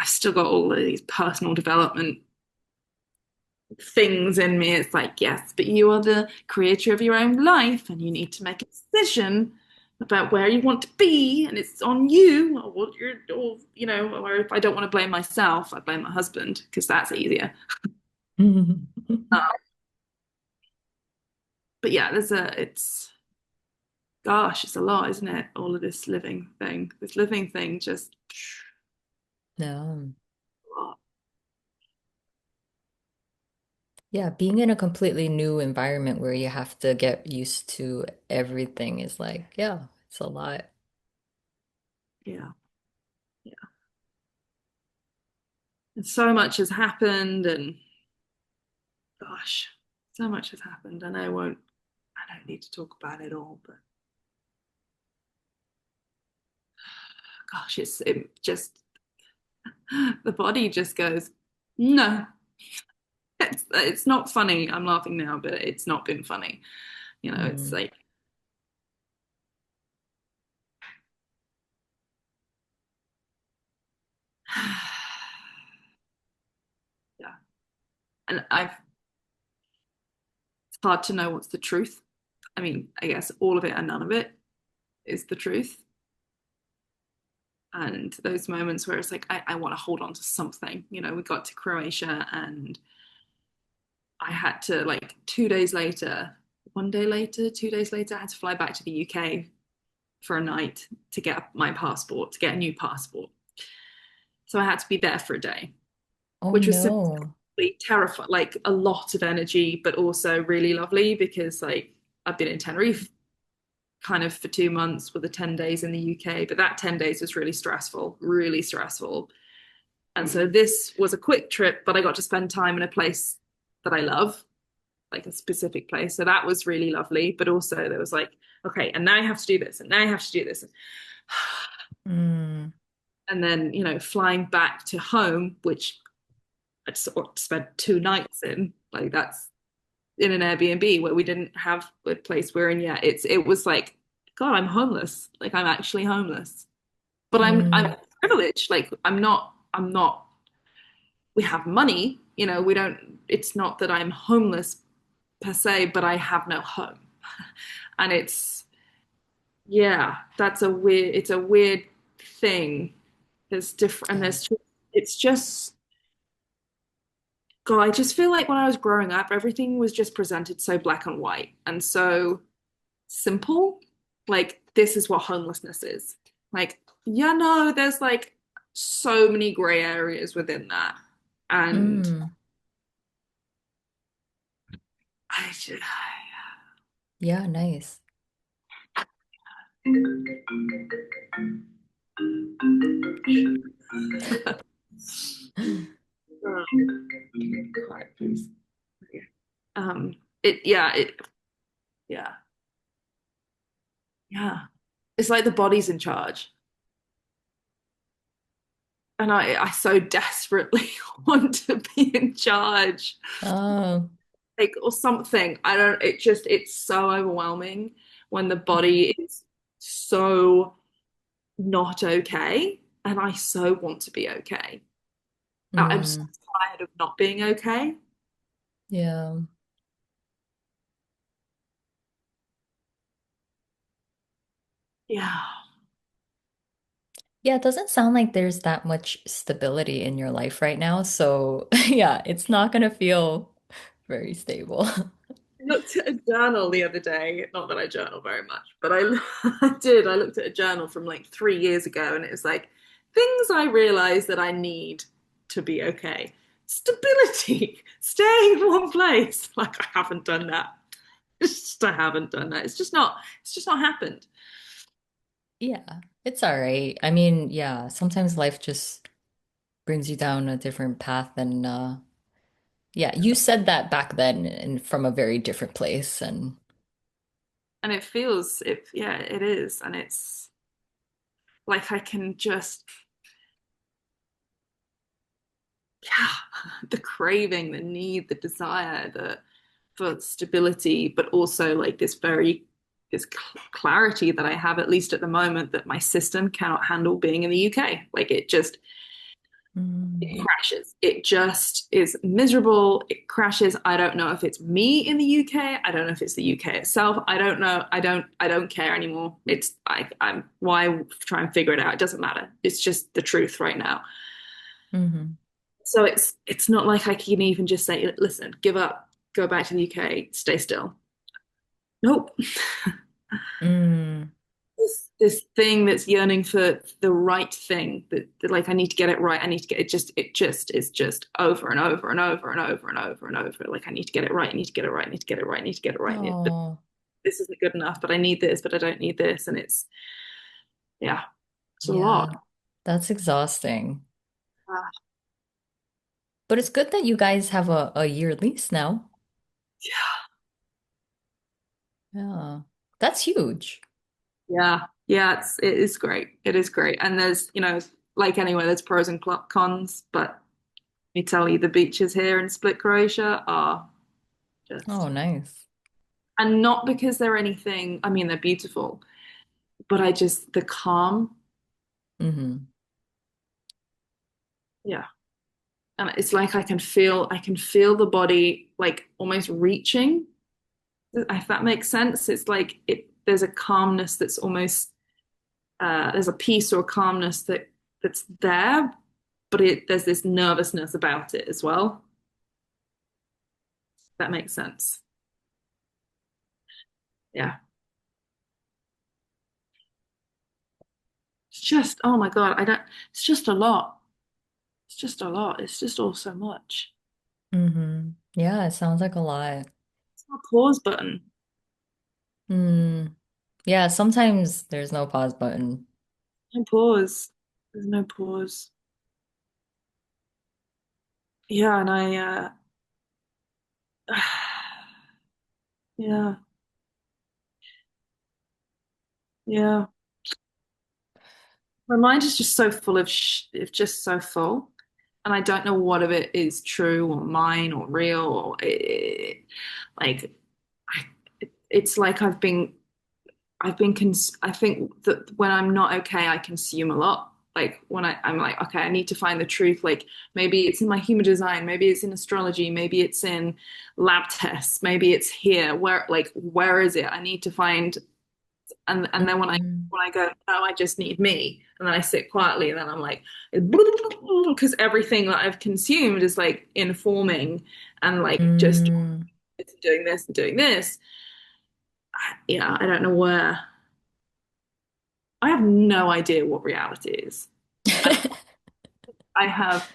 still got all of these personal development things in me. It's like, yes, but you are the creator of your own life and you need to make a decision about where you want to be, and it's on you, or what you're, or, or if I don't want to blame myself, I blame my husband because that's easier. Um, but yeah, gosh, it's a lot, isn't it? All of this living thing just, No. Yeah, being in a completely new environment where you have to get used to everything is like, yeah, it's a lot. yeah, yeah. And so much has happened, and gosh, so much has happened, and I don't need to talk about it all, but gosh, it just the body just goes, no, it's not funny. I'm laughing now, but it's not been funny. It's Mm. like, yeah. And it's hard to know what's the truth. I mean, I guess all of it and none of it is the truth. And those moments where it's like, I want to hold on to something. We got to Croatia and I had to, like, 2 days later, one day later, 2 days later, I had to fly back to the UK for a night to get my passport, to get a new passport. So I had to be there for a day, Oh which was no. simply terrifying, like a lot of energy, but also really lovely because, like, I've been in Tenerife kind of for 2 months with the 10 days in the UK, but that 10 days was really stressful, really stressful. And so this was a quick trip, but I got to spend time in a place that I love, like a specific place. So that was really lovely. But also there was like, okay, and now I have to do this, and now I have to do this. Mm. And then, flying back to home, which I just spent 2 nights in, like that's in an Airbnb where we didn't have the place we're in yet. It was like, God, I'm homeless. Like I'm actually homeless. But I'm Mm. privileged. Like I'm not we have money, we don't it's not that I'm homeless per se, but I have no home. And it's a weird thing. There's different and Yeah. it's just God, I just feel like when I was growing up, everything was just presented so black and white and so simple. Like, this is what homelessness is. Like, yeah, no, there's like so many gray areas within that. And Mm. I just, Yeah, nice. quiet, please. Um, it, yeah, it, yeah, yeah. It's like the body's in charge. And I so desperately want to be in charge. Oh. like or something. I don't, it's so overwhelming when the body is so not okay. And I so want to be okay. I'm so Mm, tired of not being okay. yeah. Yeah. Yeah, it doesn't sound like there's that much stability in your life right now. So, yeah, it's not gonna feel very stable. I looked at a journal the other day. Not that I journal very much, but I, I did. I looked at a journal from like 3 years ago, and it was like things I realized that I need to be okay. Stability, staying in one place. Like I haven't done that. It's just I haven't done that. It's just not happened. Yeah, it's all right. I mean, yeah, sometimes life just brings you down a different path and yeah, you said that back then and from a very different place and And it feels it, yeah, it is. And it's like I can just, yeah, the craving, the need, the desire, the for stability, but also like this clarity that I have, at least at the moment, that my system cannot handle being in the UK. Like it mm, crashes. It just is miserable. It crashes. I don't know if it's me in the UK. I don't know if it's the UK itself. I don't know. I don't care anymore. I'm why try and figure it out? It doesn't matter. It's just the truth right now. hmm So it's not like I can even just say, listen, give up, go back to the UK, stay still. Nope. mm, This thing that's yearning for the right thing that like I need to get it right. I need to get it just is just over and over and over and over and over and over. Like I need to get it right. I need to get it right. I need to get it right. I need to get it right. But oh, this isn't good enough, but I need this, but I don't need this. And it's yeah, it's a yeah, lot. that's exhausting. Uh, But it's good that you guys have a year lease now. Yeah, that's huge. yeah, yeah, it is great. It is great. And there's, like anywhere, there's pros and cons, but me tell you the beaches here in Split, Croatia are Oh, just nice. and not because they're anything, I mean, they're beautiful, but I just the calm, Hmm yeah. And it's like I can feel the body like almost reaching, if that makes sense. It's like there's a calmness that's almost there's a peace or a calmness that's there, but there's this nervousness about it as well. That makes sense. Yeah. It's just, oh my God, I don't, it's just a lot. It's just a lot. It's just all so much. Yeah, it sounds like a lot. It's not a pause button. Mm. Yeah, sometimes there's no pause button. No pause. There's no pause. Yeah, and yeah, yeah. My mind is just so full of it's just so full, and I don't know what of it is true or mine or real or like I, it's like I think that when I'm not okay, I consume a lot. Like when I'm like, okay, I need to find the truth. Like maybe it's in my human design, maybe it's in astrology, maybe it's in lab tests, maybe it's here. Where is it? I need to find and then Mm, when I go, no, I just need me. And then I sit quietly and then I'm like because everything that I've consumed is like informing and like just mm. doing this and doing this. Yeah, I don't know where. I have no idea what reality is. And I have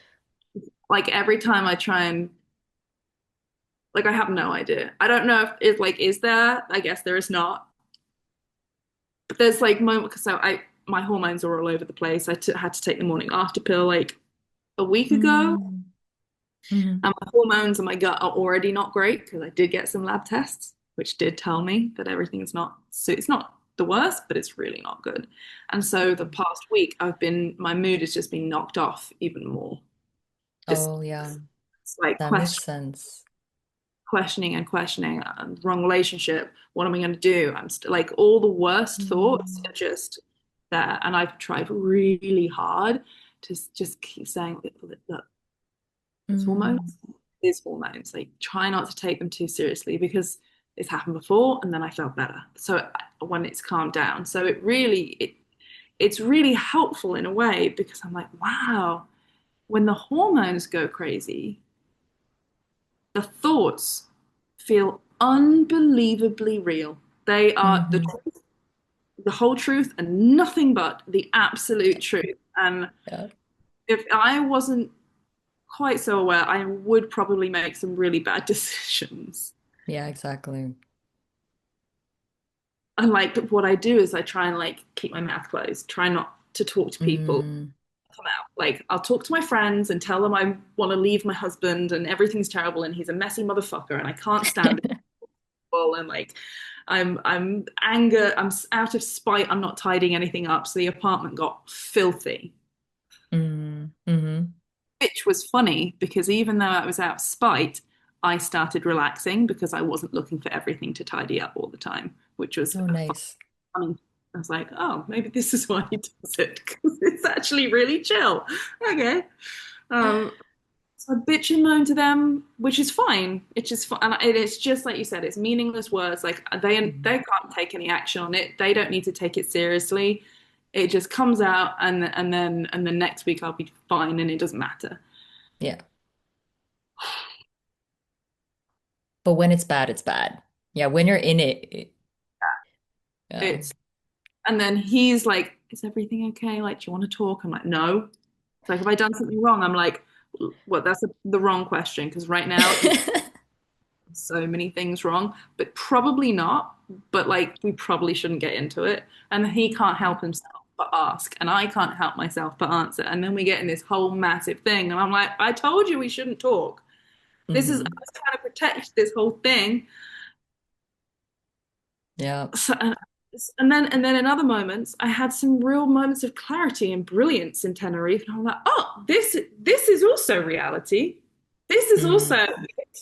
like every time I try and like I have no idea. I don't know if it's like is there? I guess there is not. But there's like moments because I my hormones are all over the place. Had to take the morning after pill like a week ago. Mm, mhm. And my hormones and my gut are already not great because I did get some lab tests, which did tell me that everything's not so it's not the worst, but it's really not good. And so the past week my mood has just been knocked off even more. Just Oh, yeah, it's like that makes sense. questioning and questioning. Wrong relationship. What am I going to do? I'm like all the worst thoughts Mm, are just there, and I've tried really hard to just keep saying, look, it's mm, hormones. It's hormones. Like try not to take them too seriously because it's happened before, and then I felt better. So when it's calmed down, so it's really helpful in a way because I'm like, wow, when the hormones go crazy, the thoughts feel unbelievably real. They are the hmm. truth, the whole truth, and nothing but the absolute truth. And Yeah. if I wasn't quite so aware, I would probably make some really bad decisions. Yeah, exactly. And like what I do is I try and like keep my mouth closed, try not to talk to people. Mm, Come out. Like I'll talk to my friends and tell them I want to leave my husband and everything's terrible and he's a messy motherfucker and I can't stand people and like I'm anger, I'm out of spite, I'm not tidying anything up. So the apartment got filthy. mm, hmm. Which was funny because even though I was out of spite, I started relaxing because I wasn't looking for everything to tidy up all the time, which was Oh, nice. funny. I was like, oh, maybe this is why he does it because it's actually really chill. Okay. Um, so I bitch and moan to them, which is fine. It's just fun. And it's just like you said, it's meaningless words. Like they Mm, can't take any action on it. They don't need to take it seriously. It just comes out, and then next week I'll be fine, and it doesn't matter. yeah. But when it's bad, it's bad. Yeah, when you're in yeah. It's and then he's like, "Is everything okay? Like, do you want to talk?" I'm like, "No." It's like, "Have I done something wrong?" I'm like, "What? That's the wrong question because right now you've so many things wrong, but probably not. But like, we probably shouldn't get into it." And he can't help himself but ask, and I can't help myself but answer. And then we get in this whole massive thing, and I'm like, "I told you we shouldn't talk. This is Hmm. us trying to protect this whole thing." Yeah. So, and then in other moments, I had some real moments of clarity and brilliance in Tenerife, and I'm like, "Oh, this is also reality. This is also Mm. it.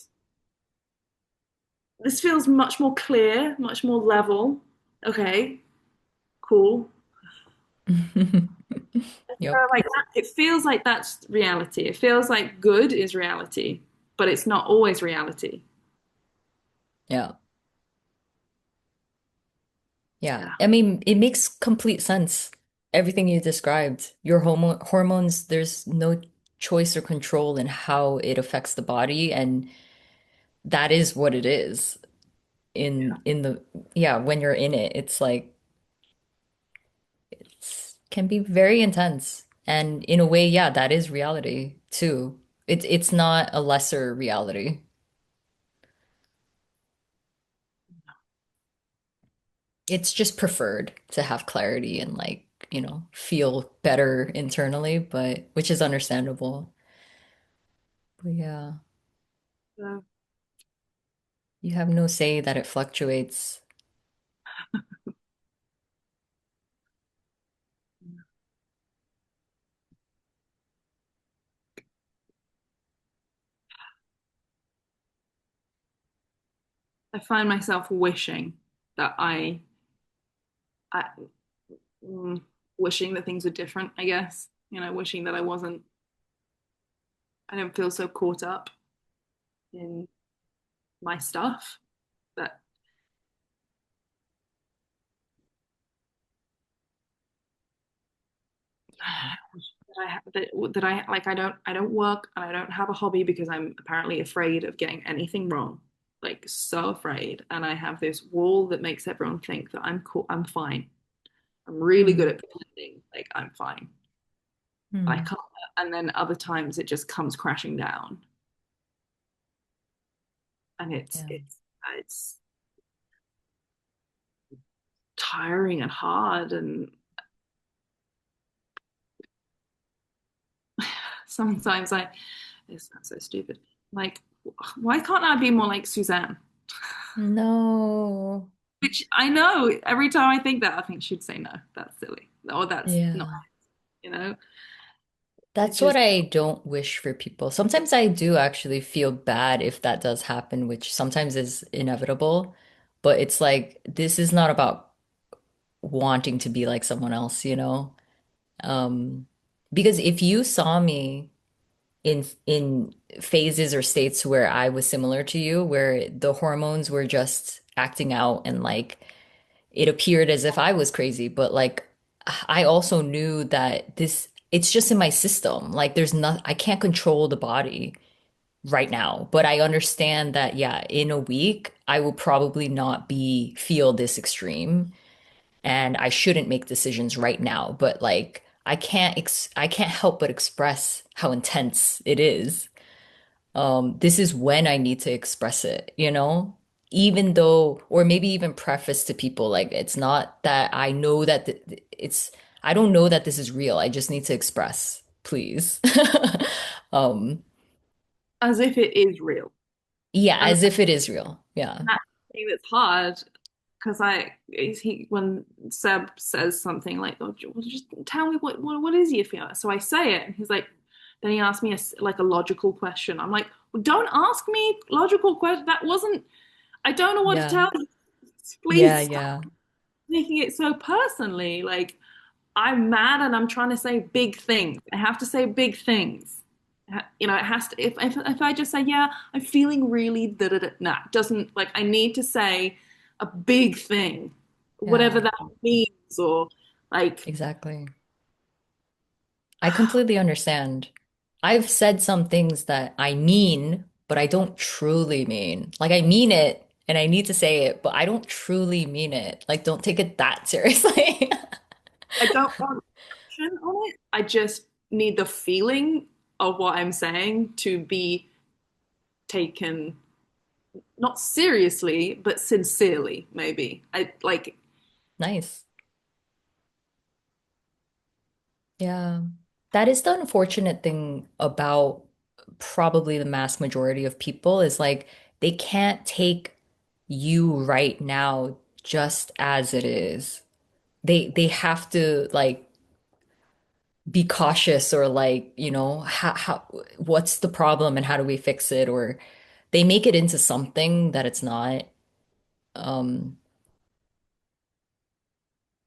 This feels much more clear, much more level. Okay, cool." Yep. Like that, it feels like that's reality. It feels like good is reality, but it's not always reality. Yeah. Yeah. Yeah. I mean, it makes complete sense. Everything you described. Your hormones, there's no choice or control in how it affects the body, and that is what it is. In the yeah, when you're in it, it's like it's can be very intense. And in a way, yeah, that is reality too. It's not a lesser reality. It's just preferred to have clarity and like, feel better internally, but which is understandable. But yeah, So you have no say that it fluctuates. I find myself wishing that I mm, wishing that things were different, I guess. Wishing that I don't feel so caught up in my stuff that, that I like I don't work and I don't have a hobby because I'm apparently afraid of getting anything wrong. Like so afraid. And I have this wall that makes everyone think that I'm cool, I'm fine. I'm really good Hmm. at pretending like I'm fine. I Hmm. can't and then other times it just comes crashing down. And it's Yeah. it's it's tiring and hard and sometimes it sounds so stupid. Like, why can't I be more like Suzanne? No. Which I know every time I think that, I think she'd say no, that's silly. Or that's not, Yeah. you know. It That's what just, I don't wish for people. Sometimes I do actually feel bad if that does happen, which sometimes is inevitable. But it's like, this is not about wanting to be like someone else, you know? Um, because if you saw me in phases or states where I was similar to you, where the hormones were just acting out and like it appeared as if I was crazy, but like I also knew that it's just in my system. Like there's not, I can't control the body right now, but I understand that, yeah, in a week, I will probably not feel this extreme and I shouldn't make decisions right now, but like I can't help but express how intense it is. This is when I need to express it, you know? Even though, or maybe even preface to people like it's not that I know that I don't know that this is real. I just need to express, please. Um, as if it is real. yeah, And as if it is real. Yeah. that thing that's hard because when Seb says something like, "Oh, well, just tell me what is your feeling?" So I say it, and he's like, then he asked me like a logical question. I'm like, well, don't ask me logical question. That wasn't. I don't know what to Yeah. tell you. Yeah, Please stop yeah. taking it so personally. Like I'm mad and I'm trying to say big things. I have to say big things. You know, it has to. If I just say, yeah, I'm feeling really da da da, nah, it doesn't like. I need to say a big thing, whatever Yeah, that means, or like. exactly. I completely understand. I've said some things that I mean, but I don't truly mean. Like I mean it and I need to say it, but I don't truly mean it. Like don't take it that seriously. I don't want action on it. I just need the feeling of what I'm saying to be taken not seriously, but sincerely, maybe. I like Nice. Yeah. That is the unfortunate thing about probably the mass majority of people is like they can't take you right now just as it is. They have to like be cautious or like, you know, what's the problem and how do we fix it? Or they make it into something that it's not. Um,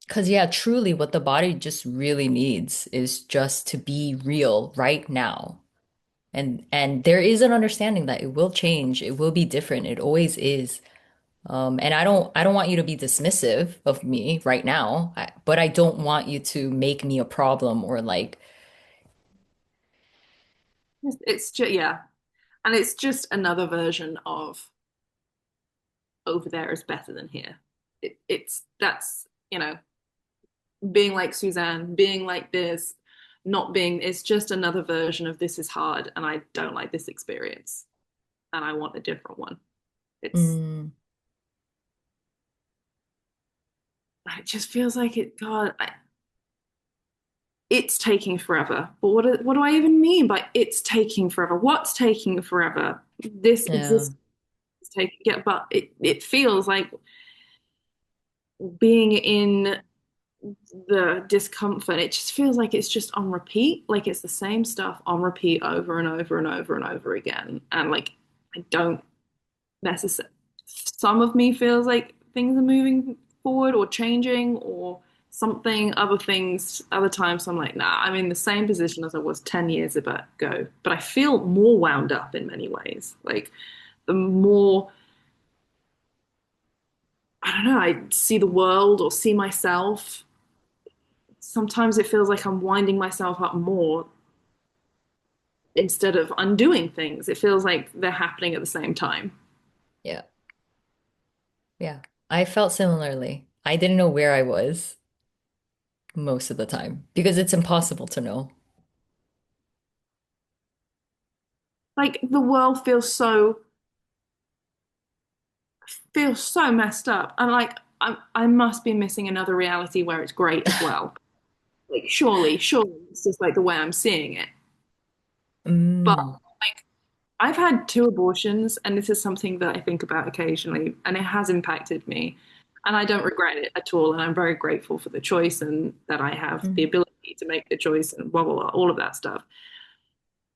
because yeah, truly what the body just really needs is just to be real right now. And there is an understanding that it will change, it will be different, it always is. And I don't want you to be dismissive of me right now, but I don't want you to make me a problem or like, it's just yeah, and it's just another version of over there is better than here. It's that's being like Suzanne, being like this, not being. It's just another version of this is hard, and I don't like this experience, and I want a different one. It's mm, it just feels like it. God, it's taking forever. But what do I even mean by it's taking forever? What's taking forever? This yeah, exists taking yeah, but it feels like being in the discomfort. It just feels like it's just on repeat, like it's the same stuff on repeat over and over and over and over again. And like I don't necessarily. Some of me feels like things are moving forward or changing or something. Other things, other times, I'm like, nah, I'm in the same position as I was 10 years ago. But I feel more wound up in many ways. Like the more, I don't know, I see the world or see myself. Sometimes it feels like I'm winding myself up more instead of undoing things. It feels like they're happening at the same time. yeah, yeah. I felt similarly. I didn't know where I was most of the time because it's impossible to know. Like the world feels so messed up. And like I must be missing another reality where it's great as well. Like surely it's just like the way I'm seeing it. But Mm, like I've had two abortions and this is something that I think about occasionally and it has impacted me. And I don't regret it at all. And I'm very grateful for the choice and that I have the mm, ability to make the choice and blah blah blah, all of that stuff.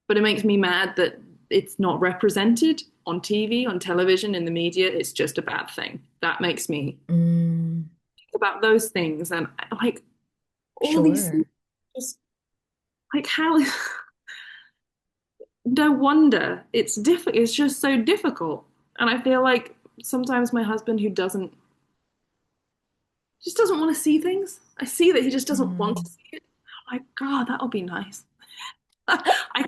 But it makes me mad that it's not represented on TV, on television, in the media. It's just a bad thing. That makes me Mm, think about those things and like all these things, sure. just like how no wonder it's difficult. It's just so difficult. And I feel like sometimes my husband who doesn't just doesn't want to see things. I see that he just doesn't want to Mm, see it. I'm like, God, that'll be nice. I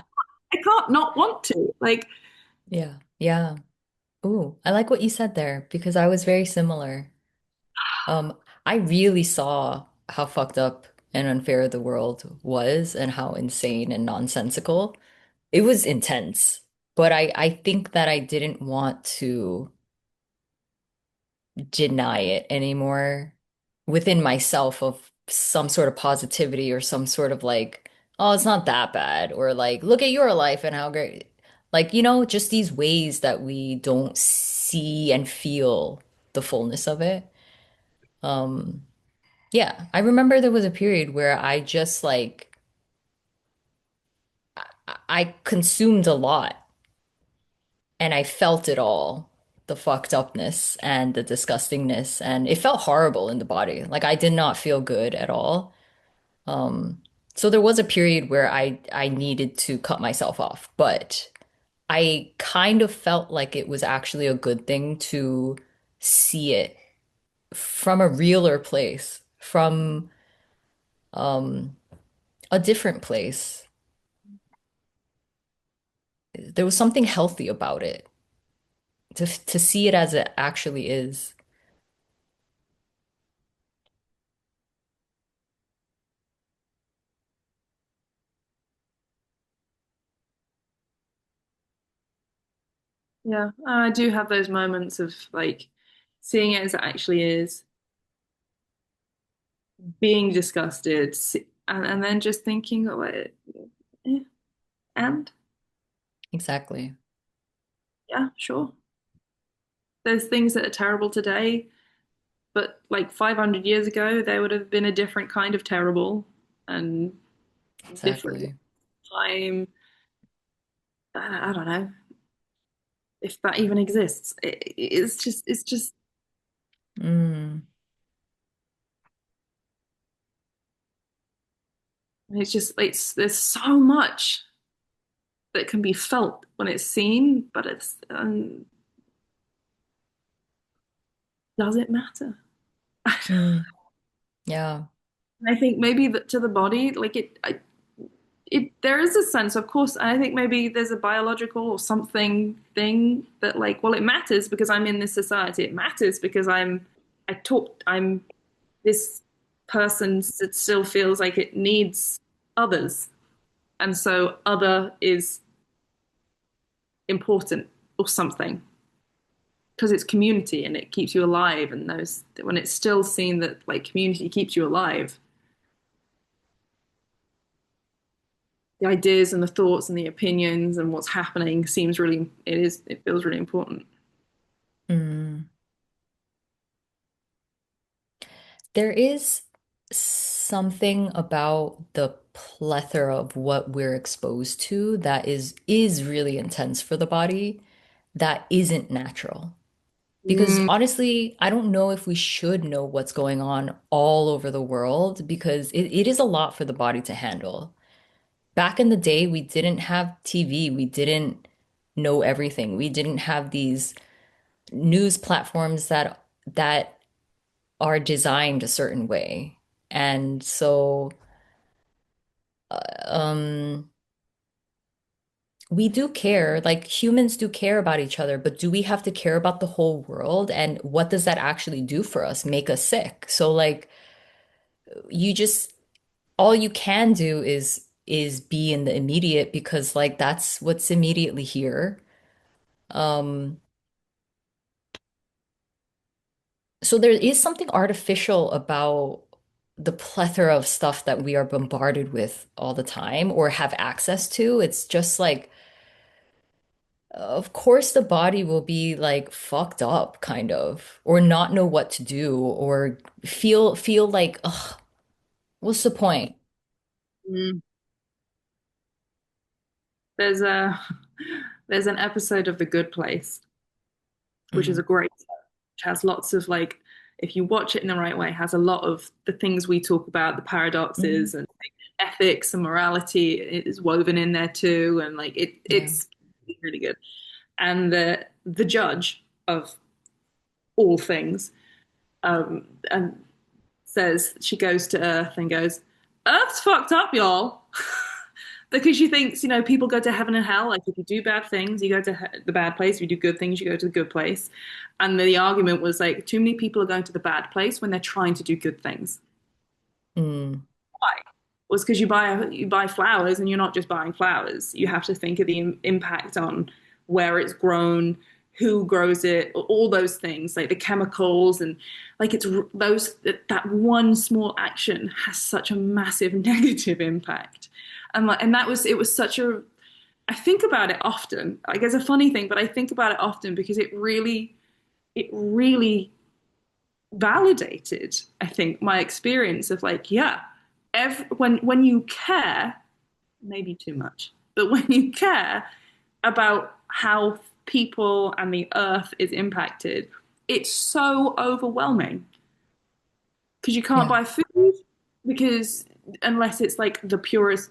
I can't not want to. Like, yeah. Yeah. Ooh, I like what you said there because I was very similar. I really saw how fucked up and unfair the world was and how insane and nonsensical. It was intense, but I think that I didn't want to deny it anymore within myself of some sort of positivity or some sort of like, oh, it's not that bad, or like, look at your life and how great. Like, just these ways that we don't see and feel the fullness of it. Um, yeah, I remember there was a period where I just like I consumed a lot and I felt it all, the fucked upness and the disgustingness, and it felt horrible in the body. Like I did not feel good at all. Um, so there was a period where I needed to cut myself off, but I kind of felt like it was actually a good thing to see it from a realer place, from a different place. There was something healthy about it to see it as it actually is. yeah, I do have those moments of like seeing it as it actually is, being disgusted, and then just thinking, oh, and Exactly. yeah, sure. There's things that are terrible today, but like 500 years ago, they would have been a different kind of terrible and different Exactly. time. I don't know if that even exists. Mm, It's just, there's so much that can be felt when it's seen, but does it matter? mm, yeah. I think maybe that to the body, like there is a sense, of course. I think maybe there's a biological or something thing that, like, well, it matters because I'm in this society. It matters because I'm this person that still feels like it needs others, and so other is important or something because it's community and it keeps you alive. And those when it's still seen that like community keeps you alive, the ideas and the thoughts and the opinions and what's happening it feels really important. Mm. There is something about the plethora of what we're exposed to that is really intense for the body that isn't natural. Because Mm, honestly, I don't know if we should know what's going on all over the world because it is a lot for the body to handle. Back in the day, we didn't have TV. We didn't know everything. We didn't have these news platforms that are designed a certain way. And so um we do care, like humans do care about each other, but do we have to care about the whole world? And what does that actually do for us? Make us sick. So like you just all you can do is be in the immediate because like that's what's immediately here. Um So there is something artificial about the plethora of stuff that we are bombarded with all the time or have access to. It's just like, of course, the body will be like fucked up, kind of, or not know what to do, or feel like, ugh, what's the point? Mm. There's a there's an episode of The Good Place, which is Mm. a great show, which has lots of like, if you watch it in the right way, has a lot of the things we talk about, the Hmm. paradoxes and like, ethics and morality is woven in there too, and like Yeah. it's really good. And the judge of all things, and says she goes to Earth and goes, Earth's fucked up, y'all. Because she thinks, people go to heaven and hell. Like, if you do bad things, you go to the bad place. If you do good things, you go to the good place. And the argument was like, too many people are going to the bad place when they're trying to do good things. Mm. Why? Was because you buy flowers and you're not just buying flowers. You have to think of the impact on where it's grown, who grows it, all those things, like the chemicals and like those that one small action has such a massive negative impact. And that was it was such a I think about it often. Like it's a funny thing, but I think about it often because it really validated, I think, my experience of like, yeah, when you care, maybe too much, but when you care about how people and the earth is impacted, it's so overwhelming because you can't Yeah. buy food because unless it's like the purest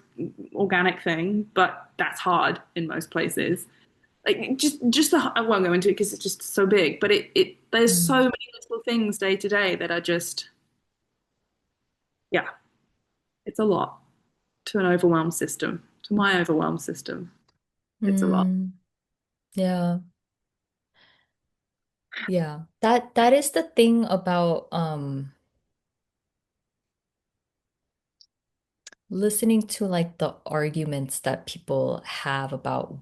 organic thing, but that's hard in most places. Like just I won't go into it because it's just so big, but it there's so Mm. many little things day to day that are just yeah, it's a lot to an overwhelmed system. To my overwhelmed system, it's a lot. Mm. Yeah. Yeah. That is the thing about listening to like the arguments that people have about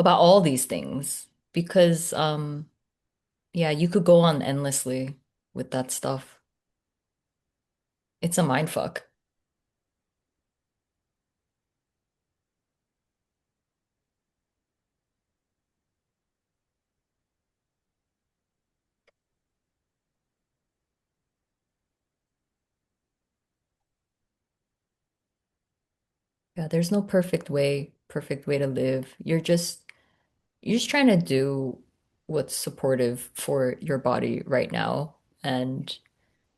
all these things because yeah, you could go on endlessly with that stuff. It's a mind fuck. Yeah, there's no perfect way to live. You're just trying to do what's supportive for your body right now, and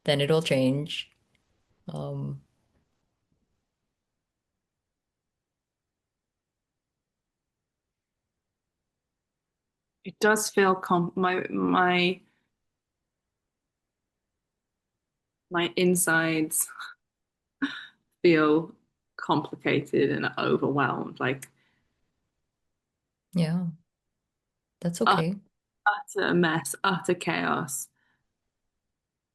then it'll change. Um, It does feel my insides feel complicated and overwhelmed, like yeah, that's ut- okay. utter mess, utter chaos.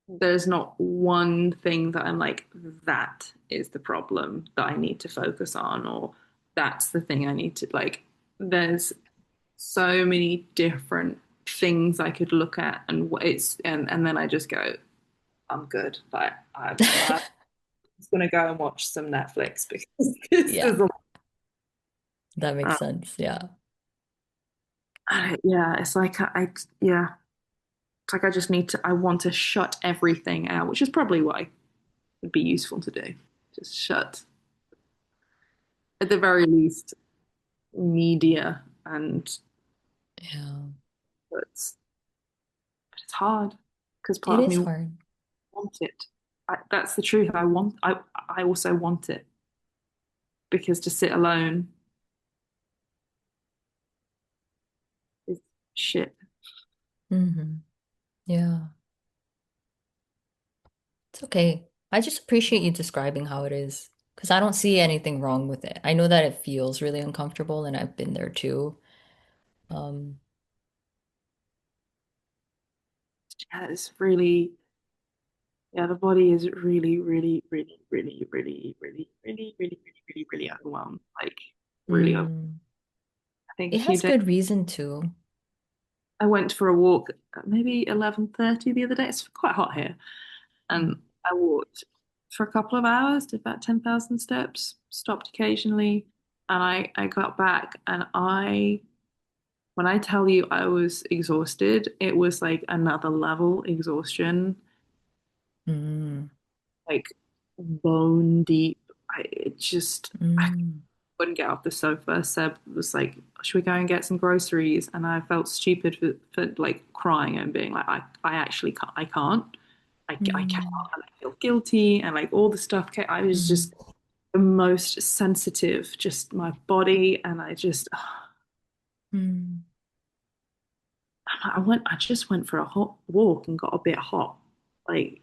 There's not one thing that I'm like, that is the problem that I need to focus on, or that's the thing I need to like. There's so many different things I could look at, and and then I just go, I'm good. Like I'm just gonna go and watch some Netflix because this Yeah, is a that makes uh, sense. Yeah. yeah. It's like yeah. It's like I just need to. I want to shut everything out, which is probably what I would be useful to do. Just shut, at the very least, media and Yeah. but it's hard because It part of is me hard. wants it. That's the truth. I also want it because to sit alone is shit. Yeah. It's okay. I just appreciate you describing how it is because I don't see anything wrong with it. I know that it feels really uncomfortable and I've been there too. Um, Yeah, it's really yeah. The body is really, really, really, really, really, really, really, really, really, really, really overwhelmed. Like really, I mm, think a it few has days. good reason to. I went for a walk at maybe 11:30 the other day. It's quite hot here. Mm. And I walked for a couple of hours, did about 10,000 steps, stopped occasionally. And I got back and when I tell you I was exhausted, it was like another level exhaustion, Mm. like bone deep. it just, I Mm, couldn't get off the sofa. Seb was like, should we go and get some groceries? And I felt stupid for like crying and being like, I actually can't, I can't. I cannot, mm, and I feel guilty, and like all the stuff. I was mm, just the most sensitive, just my body, and mm, I just went for a hot walk and got a bit hot. Like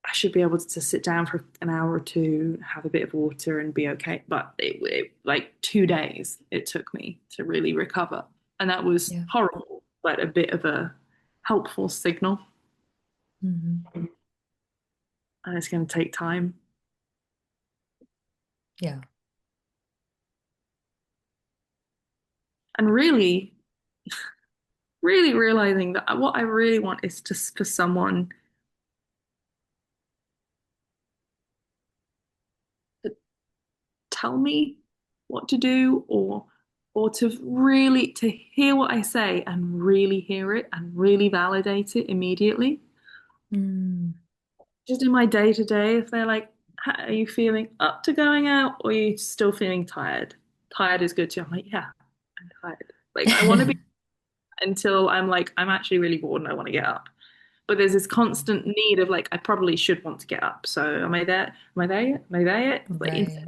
I should be able to sit down for an hour or two, have a bit of water, and be okay. But it like 2 days it took me to really recover, and that was yeah. horrible, but a bit of a helpful signal. Hmm. And it's going to take time. Yeah. And really, really realizing that what I really want is just for someone to tell me what to do, or to really to hear what I say and really hear it and really validate it immediately. Mm, Just in my day to day, if they're like, are you feeling up to going out or are you still feeling tired? Tired is good too. I'm like, yeah, I'm tired. Like I want to be until I'm like, I'm actually really bored and I want to get up. But there's this constant need of like, I probably should want to get up. So am I there? Am I there yet? Am I there yet? Like right.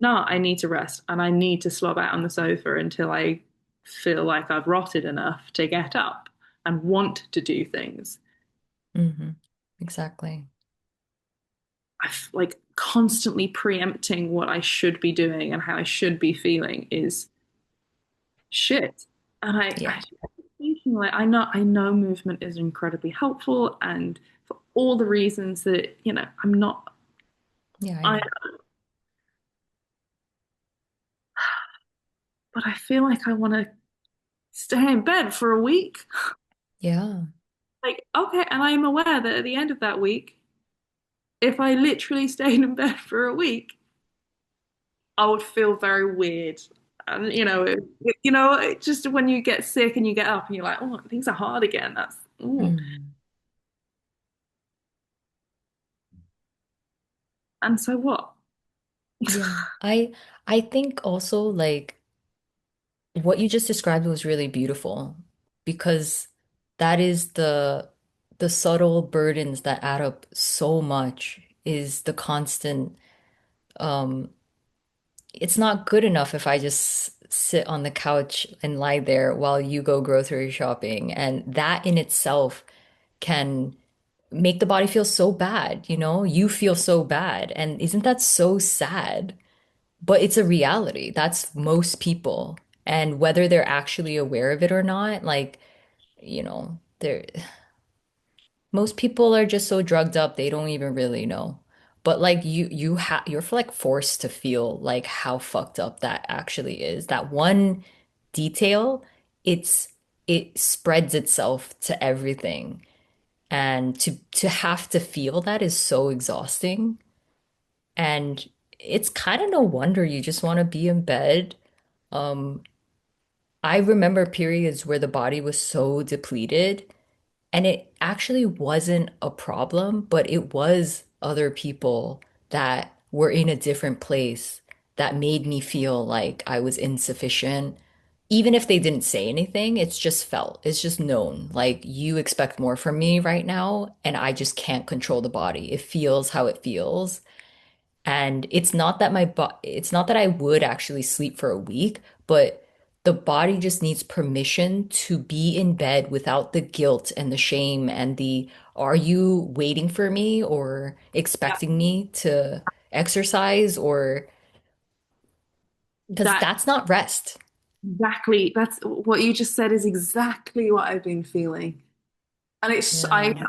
no, I need to rest and I need to slob out on the sofa until I feel like I've rotted enough to get up and want to do things. Hmm. Exactly. Like constantly preempting what I should be doing and how I should be feeling is shit. And I Yeah. thinking like I know movement is incredibly helpful and for all the reasons that, I'm not Yeah, I I know. but I feel like I want to stay in bed for a week. Yeah. Like, okay, and I'm aware that at the end of that week, if I literally stayed in bed for a week, I would feel very weird. And just when you get sick and you get up and you're like, oh, things are hard again. That's ooh. Mm, And so what? yeah. I think also like what you just described was really beautiful because that is the subtle burdens that add up so much is the constant um it's not good enough if I just sit on the couch and lie there while you go grocery shopping. And that in itself can make the body feel so bad, you know? You feel so bad. And isn't that so sad? But it's a reality. That's most people. And whether they're actually aware of it or not, like, they're most people are just so drugged up they don't even really know. But like you're like forced to feel like how fucked up that actually is. That one detail, it's it spreads itself to everything. And to have to feel that is so exhausting. And it's kind of no wonder you just want to be in bed. Um, I remember periods where the body was so depleted and it actually wasn't a problem, but it was other people that were in a different place that made me feel like I was insufficient. Even if they didn't say anything, it's just felt, it's just known. Like you expect more from me right now, and I just can't control the body. It feels how it feels. And it's not that I would actually sleep for a week, but the body just needs permission to be in bed without the guilt and the shame and the are you waiting for me or Yeah, expecting me to exercise or because that that's not rest. exactly. That's what you just said is exactly what I've been feeling. And I Yeah.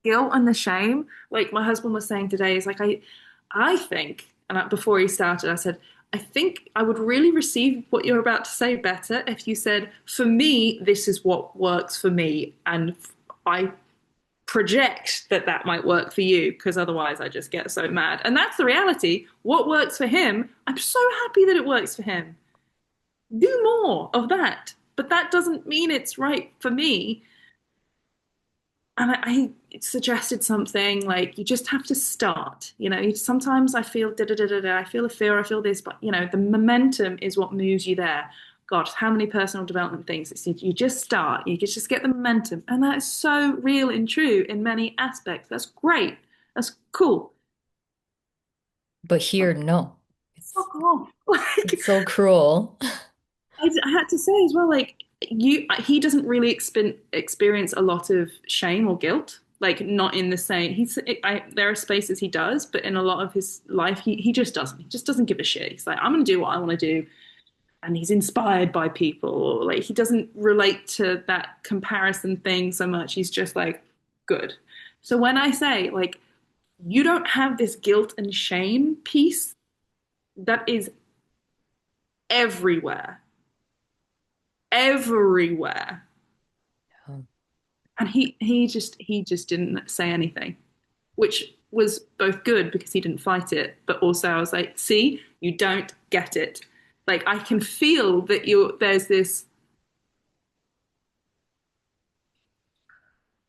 guilt and the shame. Like my husband was saying today, is like I think, and before he started, I said, I think I would really receive what you're about to say better if you said, for me, this is what works for me, and I project that that might work for you, because otherwise I just get so mad. And that's the reality. What works for him, I'm so happy that it works for him. Do more of that. But that doesn't mean it's right for me. and I suggested something like you just have to start. Sometimes I feel da da da da da. I feel a fear. I feel this, but the momentum is what moves you there. God, how many personal development things? It's you just start. You just get the momentum, and that is so real and true in many aspects. That's great. That's cool. But here, no. It's Fuck off. Like it's so cruel. I had to say as well, like he doesn't really experience a lot of shame or guilt. Like not in the same. There are spaces he does, but in a lot of his life, he just doesn't. He just doesn't give a shit. He's like, I'm gonna do what I want to do, and he's inspired by people. Or like he doesn't relate to that comparison thing so much. He's just like good. So when I say like you don't have this guilt and shame piece that is everywhere, everywhere. Um, And he just didn't say anything, which was both good because he didn't fight it, but also I was like, see, you don't get it. Like I can feel that there's this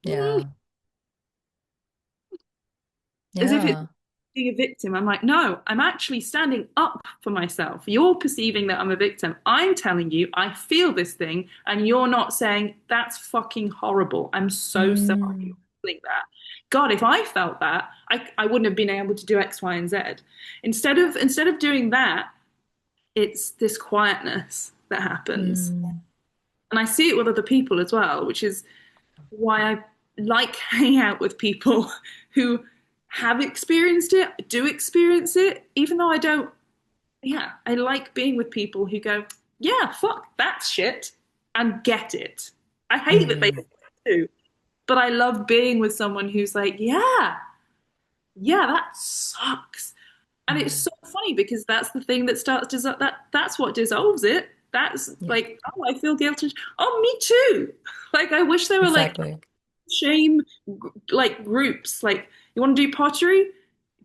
yeah. as if it's Yeah. being a victim. I'm like, no, I'm actually standing up for myself. You're perceiving that I'm a victim. I'm telling you, I feel this thing, and you're not saying that's fucking horrible. I'm so sorry you're Mm, feeling that. God, if I felt that, I wouldn't have been able to do X, Y, and Z. Instead of doing that, it's this quietness that happens. mm, And I see it with other people as well, which is why I like hanging out with people who have experienced it, do experience it, even though I don't. Yeah, I like being with people who go, yeah, fuck, that's shit, and get it. I hate that they mm, do, but I love being with someone who's like, yeah, yeah, that sucks. And it's mm. so funny because that's the thing that starts that's what dissolves it. That's Yeah, like, oh, I feel guilty. Oh, me too. Like I wish there were like exactly. shame like groups. Like you want to do pottery,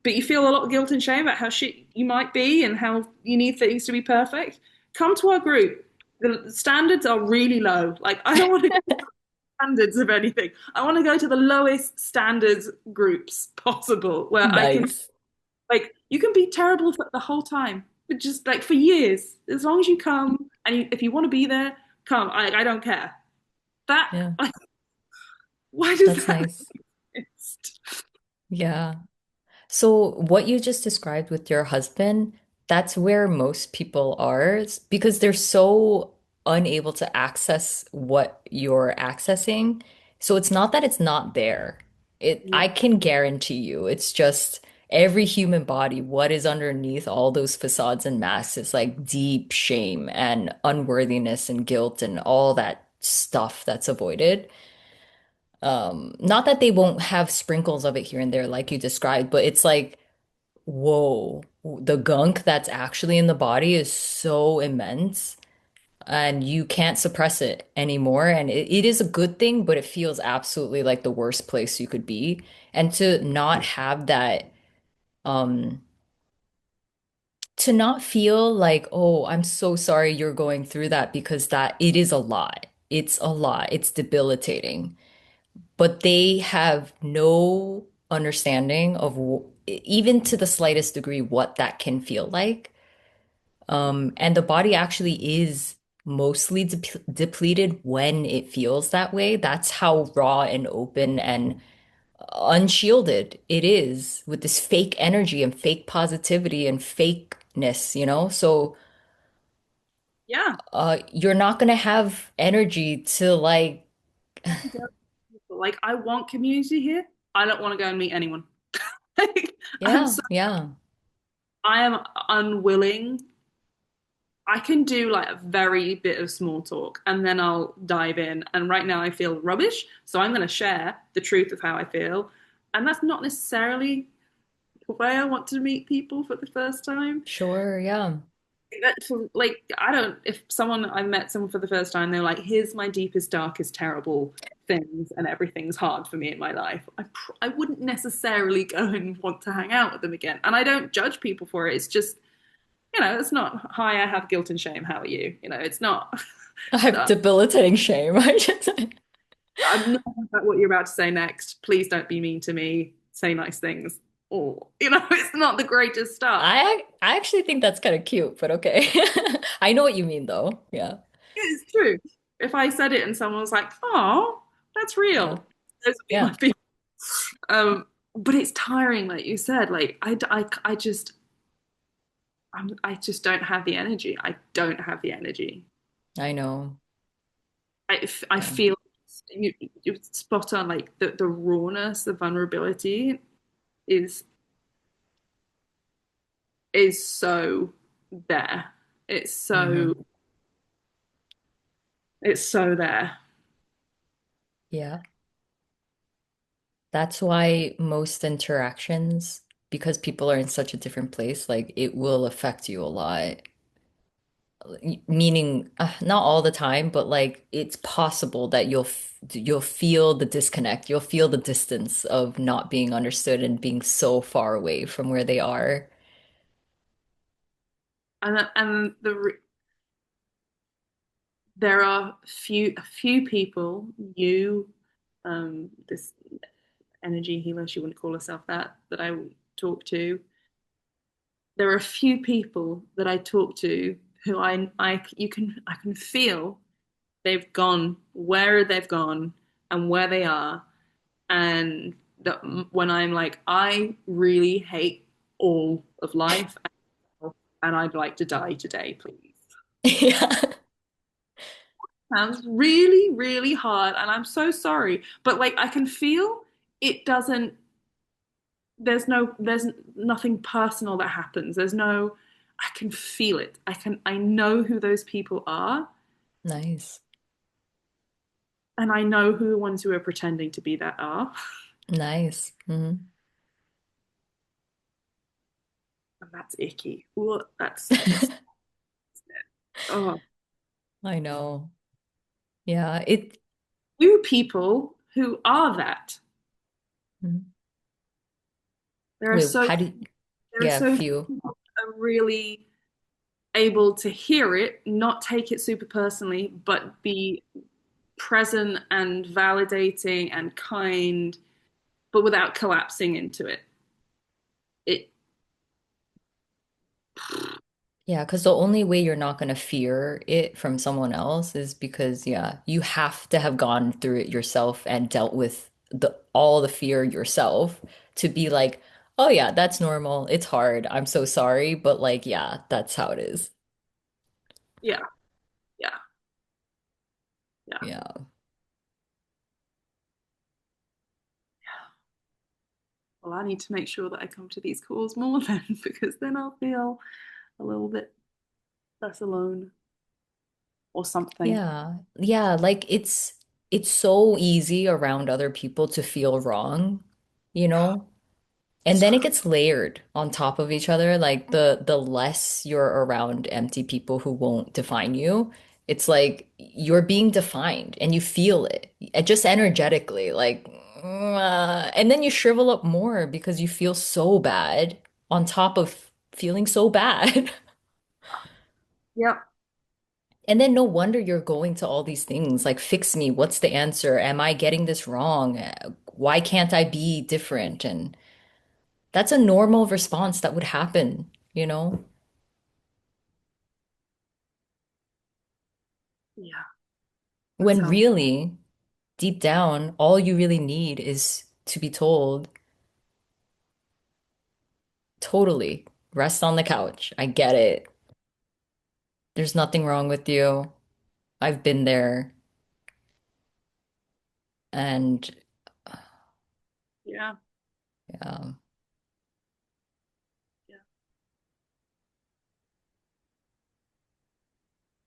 but you feel a lot of guilt and shame about how shit you might be and how you need things to be perfect. Come to our group. The standards are really low. Like I don't want to go to standards of anything. I want to go to the lowest standards groups possible where I can Nice. like you can be terrible for the whole time, but just like for years, as long as you come and if you want to be there, come. I don't care. That Yeah, like, why does that's that nice. exist? Yeah. So what you just described with your husband, that's where most people are because they're so unable to access what you're accessing. So it's not that it's not there. Yeah, I can guarantee you, it's just every human body, what is underneath all those facades and masks is like deep shame and unworthiness and guilt and all that stuff that's avoided. Not that they won't have sprinkles of it here and there, like you described, but it's like whoa, the gunk that's actually in the body is so immense and you can't suppress it anymore. And it is a good thing, but it feels absolutely like the worst place you could be. And um, to not feel like, oh, I'm so sorry you're going through that because that it is a lot. It's a lot. It's debilitating. But they have no understanding of even to the slightest degree what that can feel like. And the body actually is mostly depleted when it feels that way. That's how raw and open and unshielded it is with this fake energy and fake positivity and fakeness, you know? So yeah. you're not gonna have energy to like, Like I want community here. I don't want to go and meet anyone. Like, I'm yeah, so yeah, I am unwilling. I can do like a very bit of small talk and then I'll dive in. And right now I feel rubbish. So I'm going to share the truth of how I feel. And that's not necessarily the way I want to meet people for the first time. sure, yeah, That's like, I don't, if someone, I've met someone for the first time, they're like, here's my deepest, darkest, terrible things and everything's hard for me in my life. I wouldn't necessarily go and want to hang out with them again. And I don't judge people for it. It's just, it's not, hi, I have guilt and shame. How are you? It's not. I have debilitating shame. I should say. I'm not about what you're about to say next. Please don't be mean to me. Say nice things. Or, it's not the greatest stuff. I actually think that's kind of cute, but okay. I know what you mean though. Yeah. It's true. If I said it and someone was like, "Oh, that's Yeah. real," those would be my Yeah. feelings. But it's tiring, like you said. Like I just don't have the energy. I don't have the energy. I know. I Yeah. feel you spot on. Like the rawness, the vulnerability is is so there. It's so Hmm. it's so there. Yeah. That's why most interactions, because people are in such a different place, like it will affect you a lot. Meaning, not all the time, but like it's possible that you'll feel the disconnect. You'll feel the distance of not being understood and being so far away from where they are. And there are a few people, this energy healer, she wouldn't call herself that, that I talk to. There are a few people that I talk to who I can feel they've gone where they've gone and where they are, and that when I'm like, I really hate all of life, and I'd like to die today, please. Yeah. Sounds really, really hard, and I'm so sorry. But like I can feel it doesn't there's nothing personal that happens. There's no I can feel it. I know who those people are, Nice. and I know who the ones who are pretending to be that are. Nice. And that's icky. Ooh, that's oh, I know. Yeah, it few people who are that. Mhm. There are Wait, so how do you, there are yeah, so few few. people that are really able to hear it, not take it super personally, but be present and validating and kind, but without collapsing into it. It Yeah, because the only way you're not going to fear it from someone else is because, yeah, you have to have gone through it yourself and dealt with the all the fear yourself to be like, oh yeah, that's normal. It's hard. I'm so sorry, but like, yeah, that's how it is. yeah, yeah, yeah. Yeah. Well, I need to make sure that I come to these calls more then, because then I'll feel a little bit less alone or something. Yeah. Yeah, like it's so easy around other people to feel wrong, you know? And So then it gets layered on top of each other. Like the less you're around empty people who won't define you, it's like you're being defined and you feel it, just energetically. Like, and then you shrivel up more because you feel so bad on top of feeling so bad. yep, And then no wonder you're going to all these things like, fix me. What's the answer? Am I getting this wrong? Why can't I be different? And that's a normal response that would happen, you know? yeah, that When sounds really, deep down, all you really need is to be told, totally, rest on the couch. I get it. There's nothing wrong with you. I've been there. And yeah, yeah, yeah,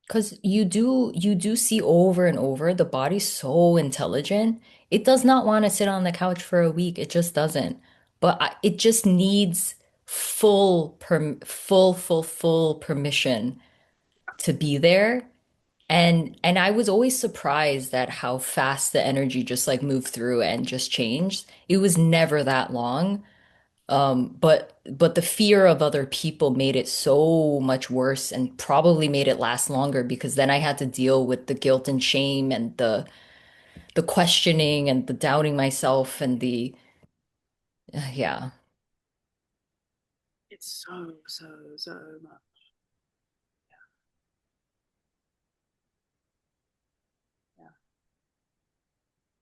because you do see over and over the body's so intelligent. It does not want to sit on the couch for a week. It just doesn't. But it just needs full permission to be there. And I was always surprised at how fast the energy just like moved through and just changed. It was never that long. But the fear of other people made it so much worse and probably made it last longer because then I had to deal with the guilt and shame and the questioning and the doubting myself and the yeah, It's so, so, so much. Yeah.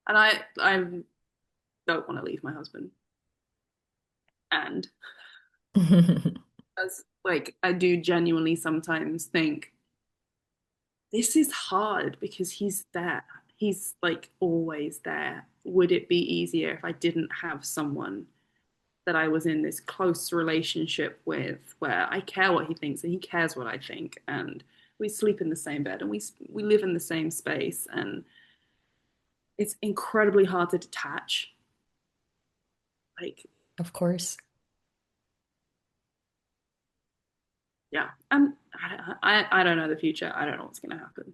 And I don't want to leave my husband. And as like I do genuinely sometimes think this is hard because he's there. He's like always there. Would it be easier if I didn't have someone that I was in this close relationship with where I care what he thinks and he cares what I think and we sleep in the same bed and we live in the same space and it's incredibly hard to detach. Like of course. yeah, and I don't know the future. I don't know what's going to happen.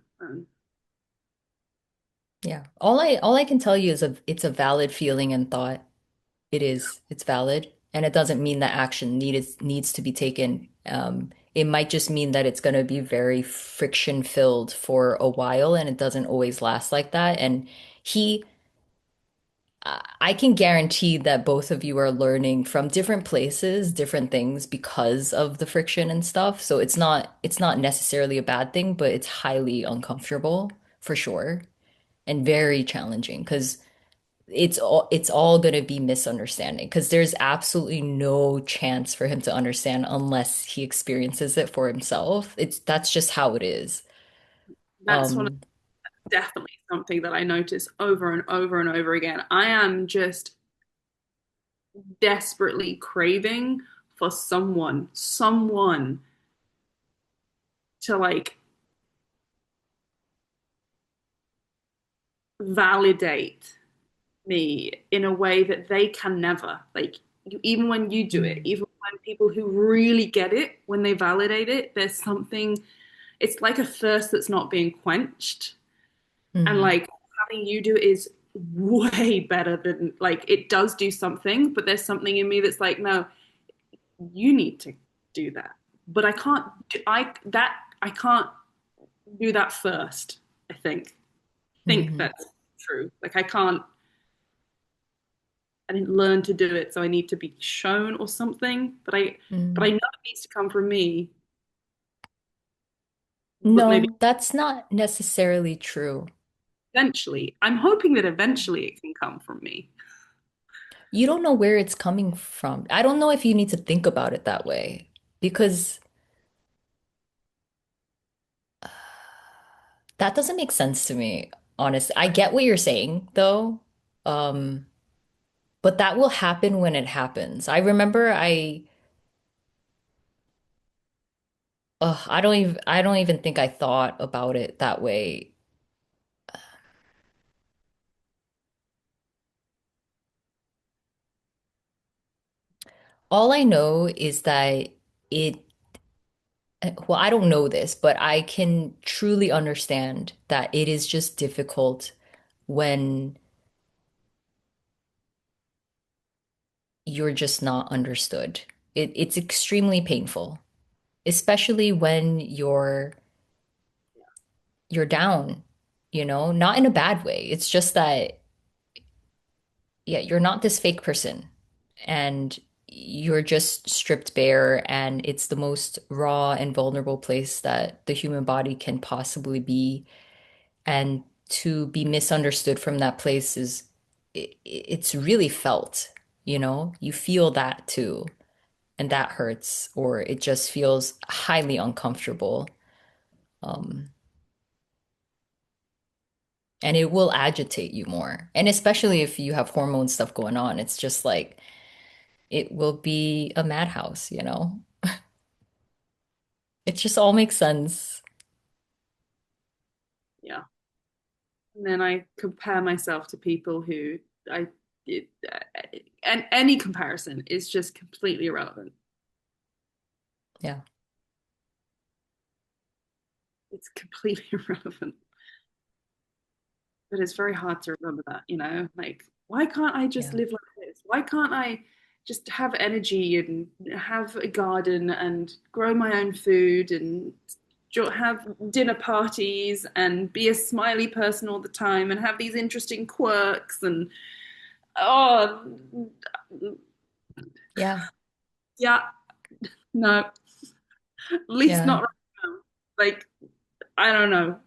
Yeah. All I can tell you is it's a valid feeling and thought. It is. It's valid. And it doesn't mean that action needs to be taken. It might just mean that it's going to be very friction filled for a while and it doesn't always last like that. And he, I can guarantee that both of you are learning from different places, different things because of the friction and stuff. So it's not necessarily a bad thing, but it's highly uncomfortable for sure and very challenging because it's all going to be misunderstanding because there's absolutely no chance for him to understand unless he experiences it for himself. That's just how it is. That's one of Um, definitely something that I notice over and over and over again. I am just desperately craving for someone to like validate me in a way that they can never. Like even when you do it, mm, even when people who really get it, when they validate it, there's something, it's like a thirst that's not being quenched. And mhm, like having you do it is way better than like it does do something, but there's something in me that's like, no, you need to do that. But I can't do I can't do that first, I think mhm, that's true. Like I didn't learn to do it, so I need to be shown or something. But I mm. know it needs to come from me, but maybe No, that's not necessarily true. eventually. I'm hoping that eventually it can come from me. You don't know where it's coming from. I don't know if you need to think about it that way because that doesn't make sense to me, honestly. I get what you're saying though. Um, but that will happen when it happens. I remember I don't even think I thought about it that way. All I know is that it, well, I don't know this, but I can truly understand that it is just difficult when you're just not understood. It's extremely painful, especially when you're down, not in a bad way. It's just that, yeah, you're not this fake person and you're just stripped bare, and it's the most raw and vulnerable place that the human body can possibly be. And to be misunderstood from that place it's really felt, you feel that too. And that hurts, or it just feels highly uncomfortable. Um, and it will agitate you more. And especially if you have hormone stuff going on, it's just like it will be a madhouse. It just all makes sense. Yeah. And then I compare myself to people who I it, and any comparison is just completely irrelevant. Yeah. It's completely irrelevant. But it's very hard to remember that. Like, why can't I just Yeah. live like this? Why can't I just have energy and have a garden and grow my own food and have dinner parties and be a smiley person all the time and have these interesting quirks and oh Yeah. yeah, no, at least Yeah. not right now. Like, I don't know.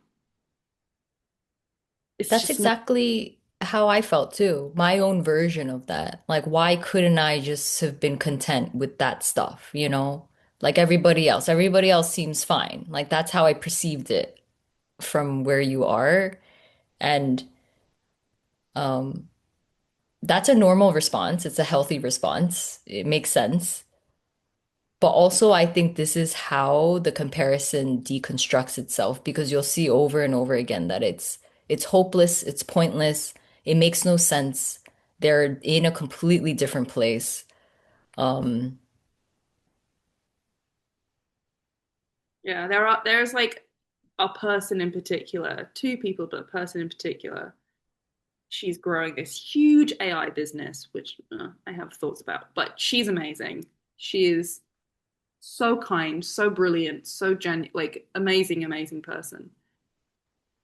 It's That's just not. exactly how I felt too. My own version of that. Like, why couldn't I just have been content with that stuff, you know? Like everybody else. Everybody else seems fine. Like, that's how I perceived it from where you are. And um, that's a normal response. It's a healthy response. It makes sense. But also, I think this is how the comparison deconstructs itself because you'll see over and over again that it's hopeless, it's pointless, it makes no sense. They're in a completely different place. Um, Yeah, there's like a person in particular, two people, but a person in particular. She's growing this huge AI business, which I have thoughts about, but she's amazing. She is so kind, so brilliant, so like amazing, amazing person.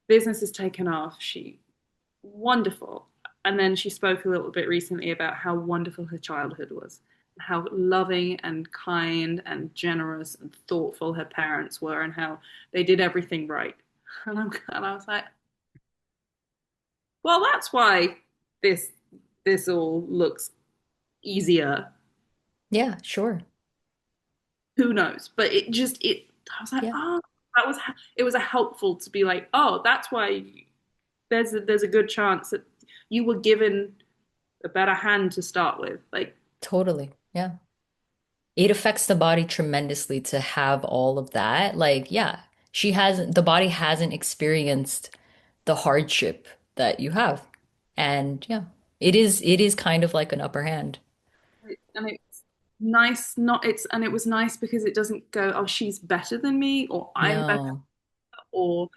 Business has taken off. She wonderful. And then she spoke a little bit recently about how wonderful her childhood was, how loving and kind and generous and thoughtful her parents were, and how they did everything right. And I was like, well, that's why this this all looks easier. yeah, sure. Who knows? But it just it. I was like, Yeah, oh, that was it was a helpful to be like, oh, that's why there's a good chance that you were given a better hand to start with. Like, totally. Yeah. It affects the body tremendously to have all of that. Like, yeah, the body hasn't experienced the hardship that you have. And yeah, it is kind of like an upper hand. and it's nice not it's and it was nice because it doesn't go, oh, she's better than me or I'm better, No, or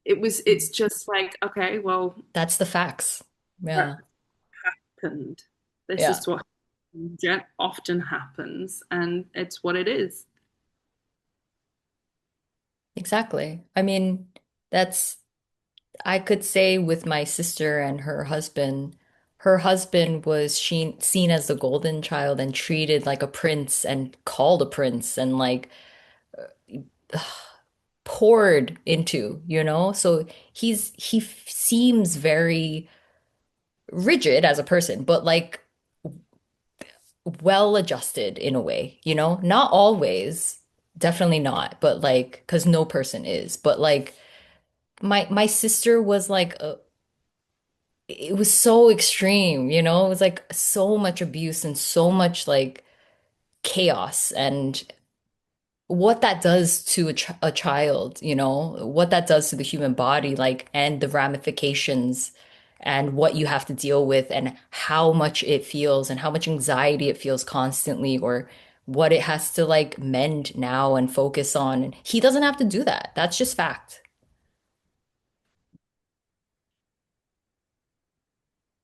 it's just like, okay, well, that's the facts. that Yeah. happened. This Yeah, is what often happens, and it's what it is. exactly. I mean, that's, I could say with my sister and her husband was seen as the golden child and treated like a prince and called a prince and like poured into, you know? So seems very rigid as a person, but like well adjusted in a way, you know? Not always, definitely not, but like, because no person is, but like my sister was like it was so extreme, you know? It was like so much abuse and so much like chaos and what that does to a child, you know, what that does to the human body, like, and the ramifications and what you have to deal with and how much it feels and how much anxiety it feels constantly or what it has to like mend now and focus on. And he doesn't have to do that. That's just fact.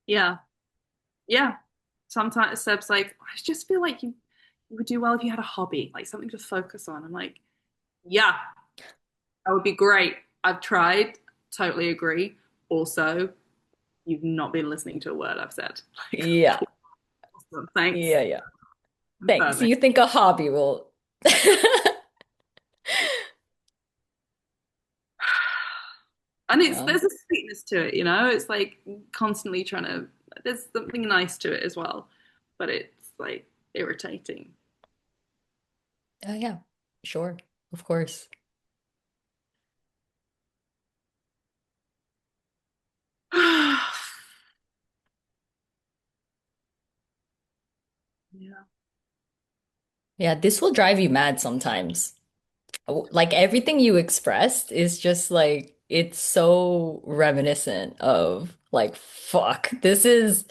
Yeah, yeah. Sometimes Seb's like, I just feel like you would do well if you had a hobby, like something to focus on. I'm like, yeah, that would be great. I've tried, totally agree. Also, you've not been listening to a word I've said. Like, Yeah. awesome, thanks. Yeah, yeah. Thanks. Perfect. You think a hobby will And it's Yeah. there's a sweetness to it, you know. It's like constantly trying to. There's something nice to it as well, but it's like irritating. Yeah. Sure. Of course. Yeah. Yeah, this will drive you mad sometimes. Like everything you expressed is just like it's so reminiscent of like fuck. This is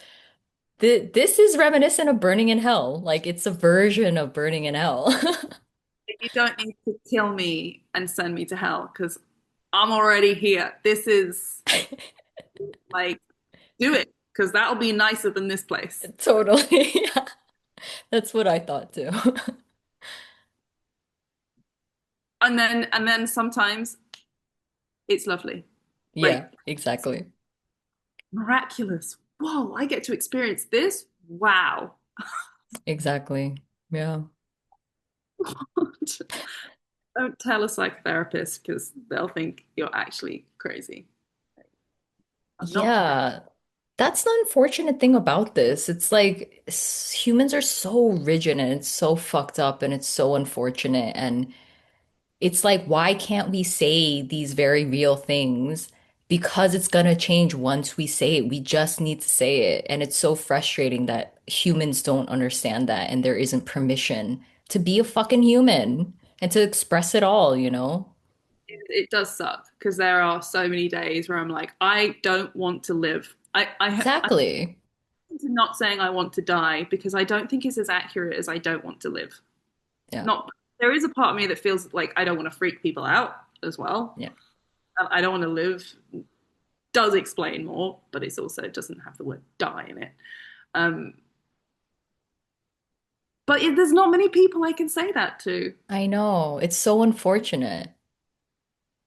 reminiscent of burning in hell. Like it's a version of burning in hell. You don't need to kill me and send me to hell because I'm already here. This is like, do it because that'll be nicer than this place. Totally. Yeah. That's what I thought too. And then sometimes it's lovely. Yeah, Like exactly. miraculous. Whoa, I get to experience this. Wow. Exactly. Yeah. Don't tell a psychotherapist because they'll think you're actually crazy. I'm not crazy. Yeah. That's the unfortunate thing about this. It's like humans are so rigid and it's so fucked up and it's so unfortunate. And it's like, why can't we say these very real things? Because it's gonna change once we say it. We just need to say it. And it's so frustrating that humans don't understand that and there isn't permission to be a fucking human and to express it all, you know? It does suck because there are so many days where I'm like, I don't want to live. I'm Exactly. not saying I want to die because I don't think it's as accurate as I don't want to live. Yeah. Not there is a part of me that feels like I don't want to freak people out as well. Yeah. I don't want to live does explain more, but it's also doesn't have the word die in it. Um, but there's not many people I can say that to. I know. It's so unfortunate.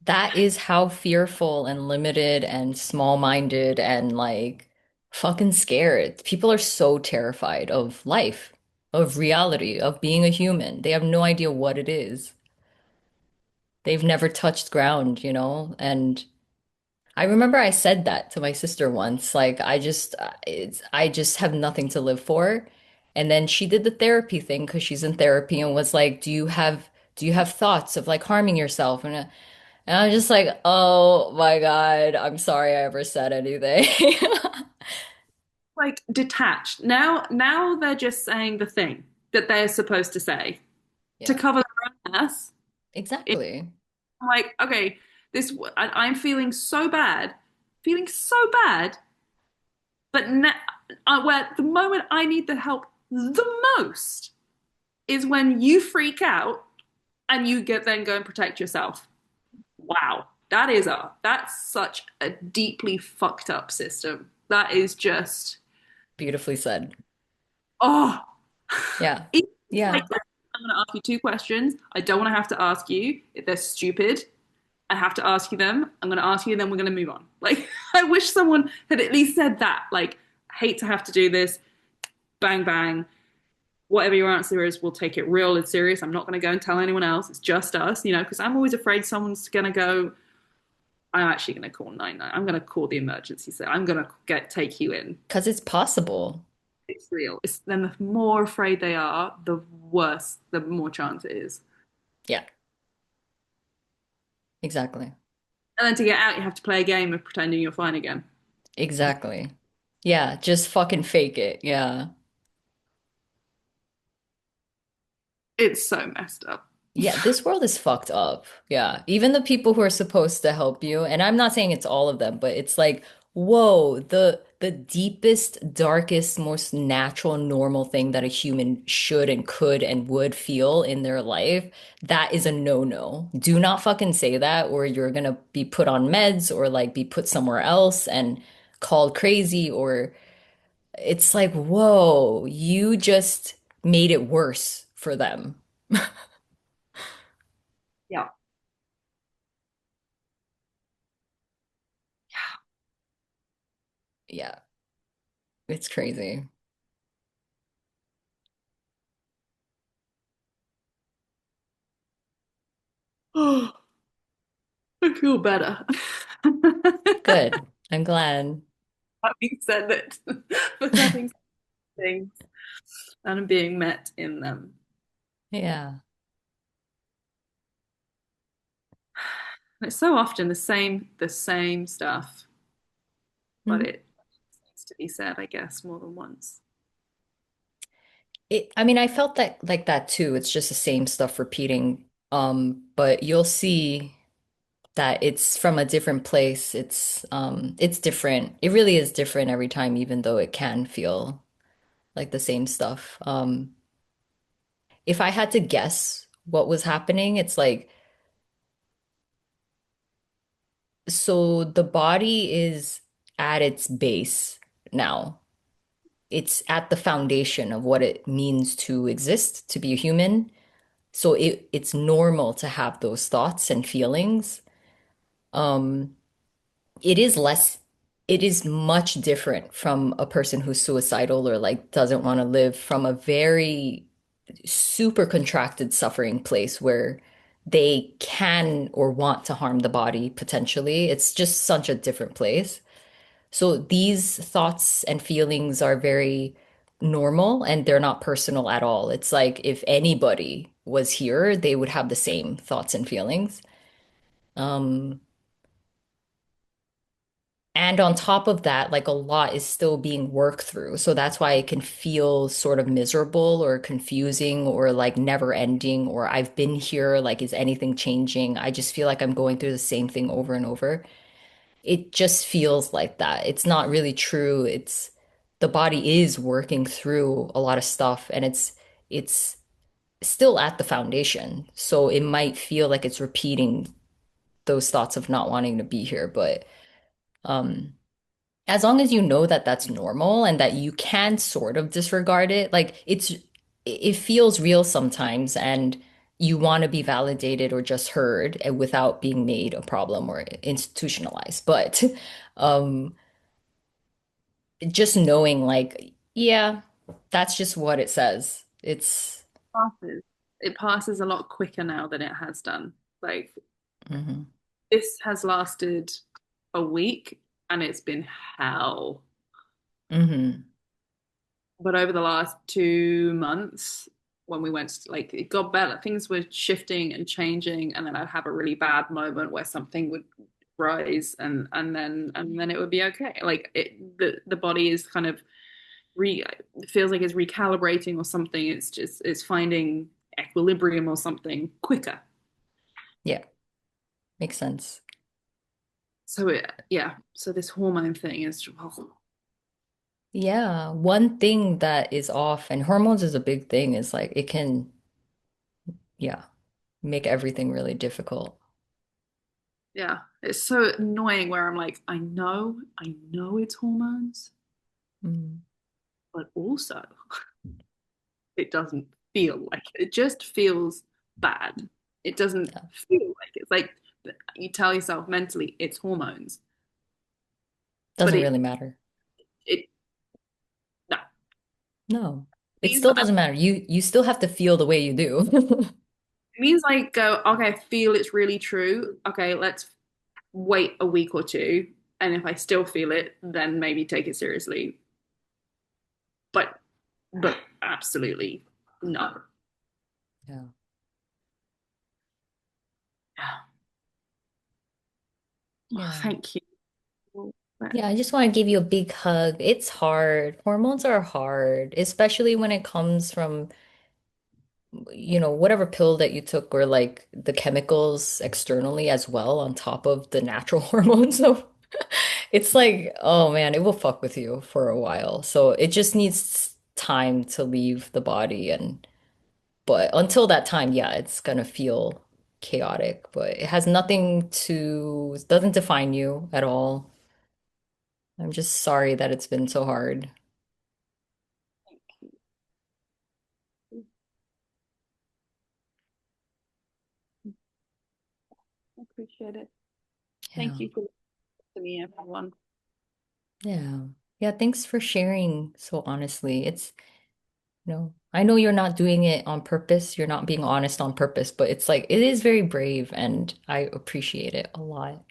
That is how fearful and limited and small-minded and like fucking scared. People are so terrified of life, of reality, of being a human. They have no idea what it is. They've never touched ground, you know? And I remember I said that to my sister once, like I just have nothing to live for. And then she did the therapy thing because she's in therapy and was like, do you have thoughts of like harming yourself? And I'm just like, oh my God, I'm sorry I ever said anything. Like detached. Now they're just saying the thing that they're supposed to say to Yeah, cover their own ass. exactly. I'm like, okay, I'm feeling so bad, but where the moment I need the help the most is when you freak out and you get then go and protect yourself. Wow, that's such a deeply fucked up system. That is just Beautifully said. oh, Yeah. it's Yeah. like I'm going to ask you two questions. I don't want to have to ask you if they're stupid. I have to ask you them. I'm going to ask you, then we're going to move on. Like, I wish someone had at least said that. Like, hate to have to do this. Bang, bang. Whatever your answer is, we'll take it real and serious. I'm not going to go and tell anyone else. It's just us, because I'm always afraid someone's going to go, I'm actually going to call 999. I'm going to call the emergency. So I'm going to take you in. Because it's possible. It's real. Then the more afraid they are, the worse, the more chance it is. Yeah, exactly. And then to get out, you have to play a game of pretending you're fine again. Exactly. Yeah, just fucking fake it. Yeah. It's so messed up. Yeah, this world is fucked up. Yeah. Even the people who are supposed to help you, and I'm not saying it's all of them, but it's like, whoa, the deepest, darkest, most natural, normal thing that a human should and could and would feel in their life, that is a no-no. Do not fucking say that, or you're gonna be put on meds or like be put somewhere else and called crazy, or it's like, whoa, you just made it worse for them. Yeah. Yeah, it's crazy. Oh, I feel better. Good. I'm glad. Having said it, for having things and being met in them. Yeah. And it's so often the same stuff, but Mhm. it needs to be said, I guess, more than once. I mean, I felt that like that too. It's just the same stuff repeating. But you'll see that it's from a different place. It's different. It really is different every time, even though it can feel like the same stuff. If I had to guess what was happening, it's like, so the body is at its base now. It's at the foundation of what it means to exist, to be a human. So it's normal to have those thoughts and feelings. Um, it is less, it is much different from a person who's suicidal or like doesn't want to live from a very super contracted suffering place where they can or want to harm the body potentially. It's just such a different place. So these thoughts and feelings are very normal and they're not personal at all. It's like if anybody was here, they would have the same thoughts and feelings. Um, and on top of that, like a lot is still being worked through. So that's why it can feel sort of miserable or confusing or like never ending, or I've been here, like, is anything changing? I just feel like I'm going through the same thing over and over. It just feels like that. It's not really true. It's the body is working through a lot of stuff and it's still at the foundation. So it might feel like it's repeating those thoughts of not wanting to be here, but um as long as you know that that's normal and that you can sort of disregard it, like it feels real sometimes and you want to be validated or just heard without being made a problem or institutionalized. But um just knowing like, yeah, that's just what it says. It's Passes. It passes a lot quicker now than it has done. Like mhm, this has lasted a week and it's been hell. mhm, But over the last 2 months, when we went like it got better, things were shifting and changing, and then I'd have a really bad moment where something would rise and then it would be okay. Like the body is kind of re feels like it's recalibrating or something. It's finding equilibrium or something quicker. yeah, makes sense. So yeah, so this hormone thing is oh, Yeah, one thing that is off, and hormones is a big thing, is like it can, yeah, make everything really difficult. yeah, it's so annoying where I'm like, I know it's hormones, Mm, but also it doesn't feel like it. It just feels bad. It doesn't yeah, feel like it's like you tell yourself mentally it's hormones, but doesn't really matter. it no. No, It it means still doesn't matter. You still have to feel the way you do. it means like go, okay, I feel it's really true. Okay, let's wait a week or two. And if I still feel it, then maybe take it seriously. But absolutely no. Yeah. Oh, Yeah. thank you. Yeah, I just want to give you a big hug. It's hard. Hormones are hard, especially when it comes from, whatever pill that you took or like the chemicals externally as well on top of the natural hormones. So it's like, oh man, it will fuck with you for a while. So it just needs time to leave the body but until that time, yeah, it's gonna feel chaotic, but it has nothing to, it doesn't define you at all. I'm just sorry that it's been so hard. I appreciate it. Yeah. Thank you for listening to me, everyone. Yeah. Yeah, thanks for sharing so honestly. I know you're not doing it on purpose. You're not being honest on purpose, but it's like it is very brave and I appreciate it a lot.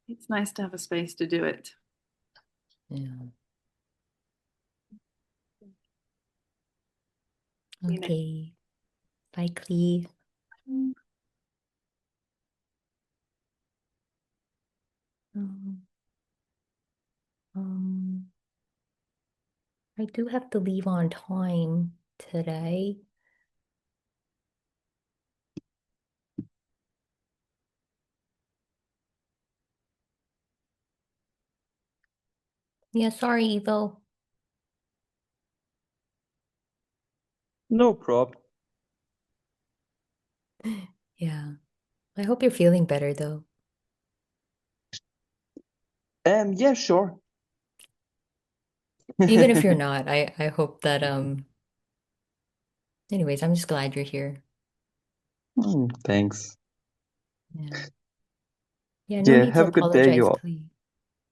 It's nice to have a space to do it. Yeah. See you next Okay. Bye, Clee. time. Um, um, I do have to leave on time today. Yeah, sorry, Evo. No problem. Yeah. I hope you're feeling better though. Yeah, sure. Even if you're not, I hope that anyways, I'm just glad you're here. Thanks. Yeah. Yeah, no Yeah, need to have a good day, you apologize, all. Clee.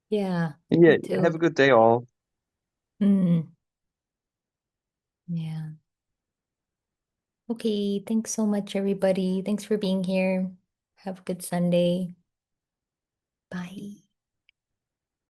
Yeah, Yeah, you have a too. good day, all. Mm, yeah. Okay, thanks so much, everybody. Thanks for being here. Have a good Sunday. Bye.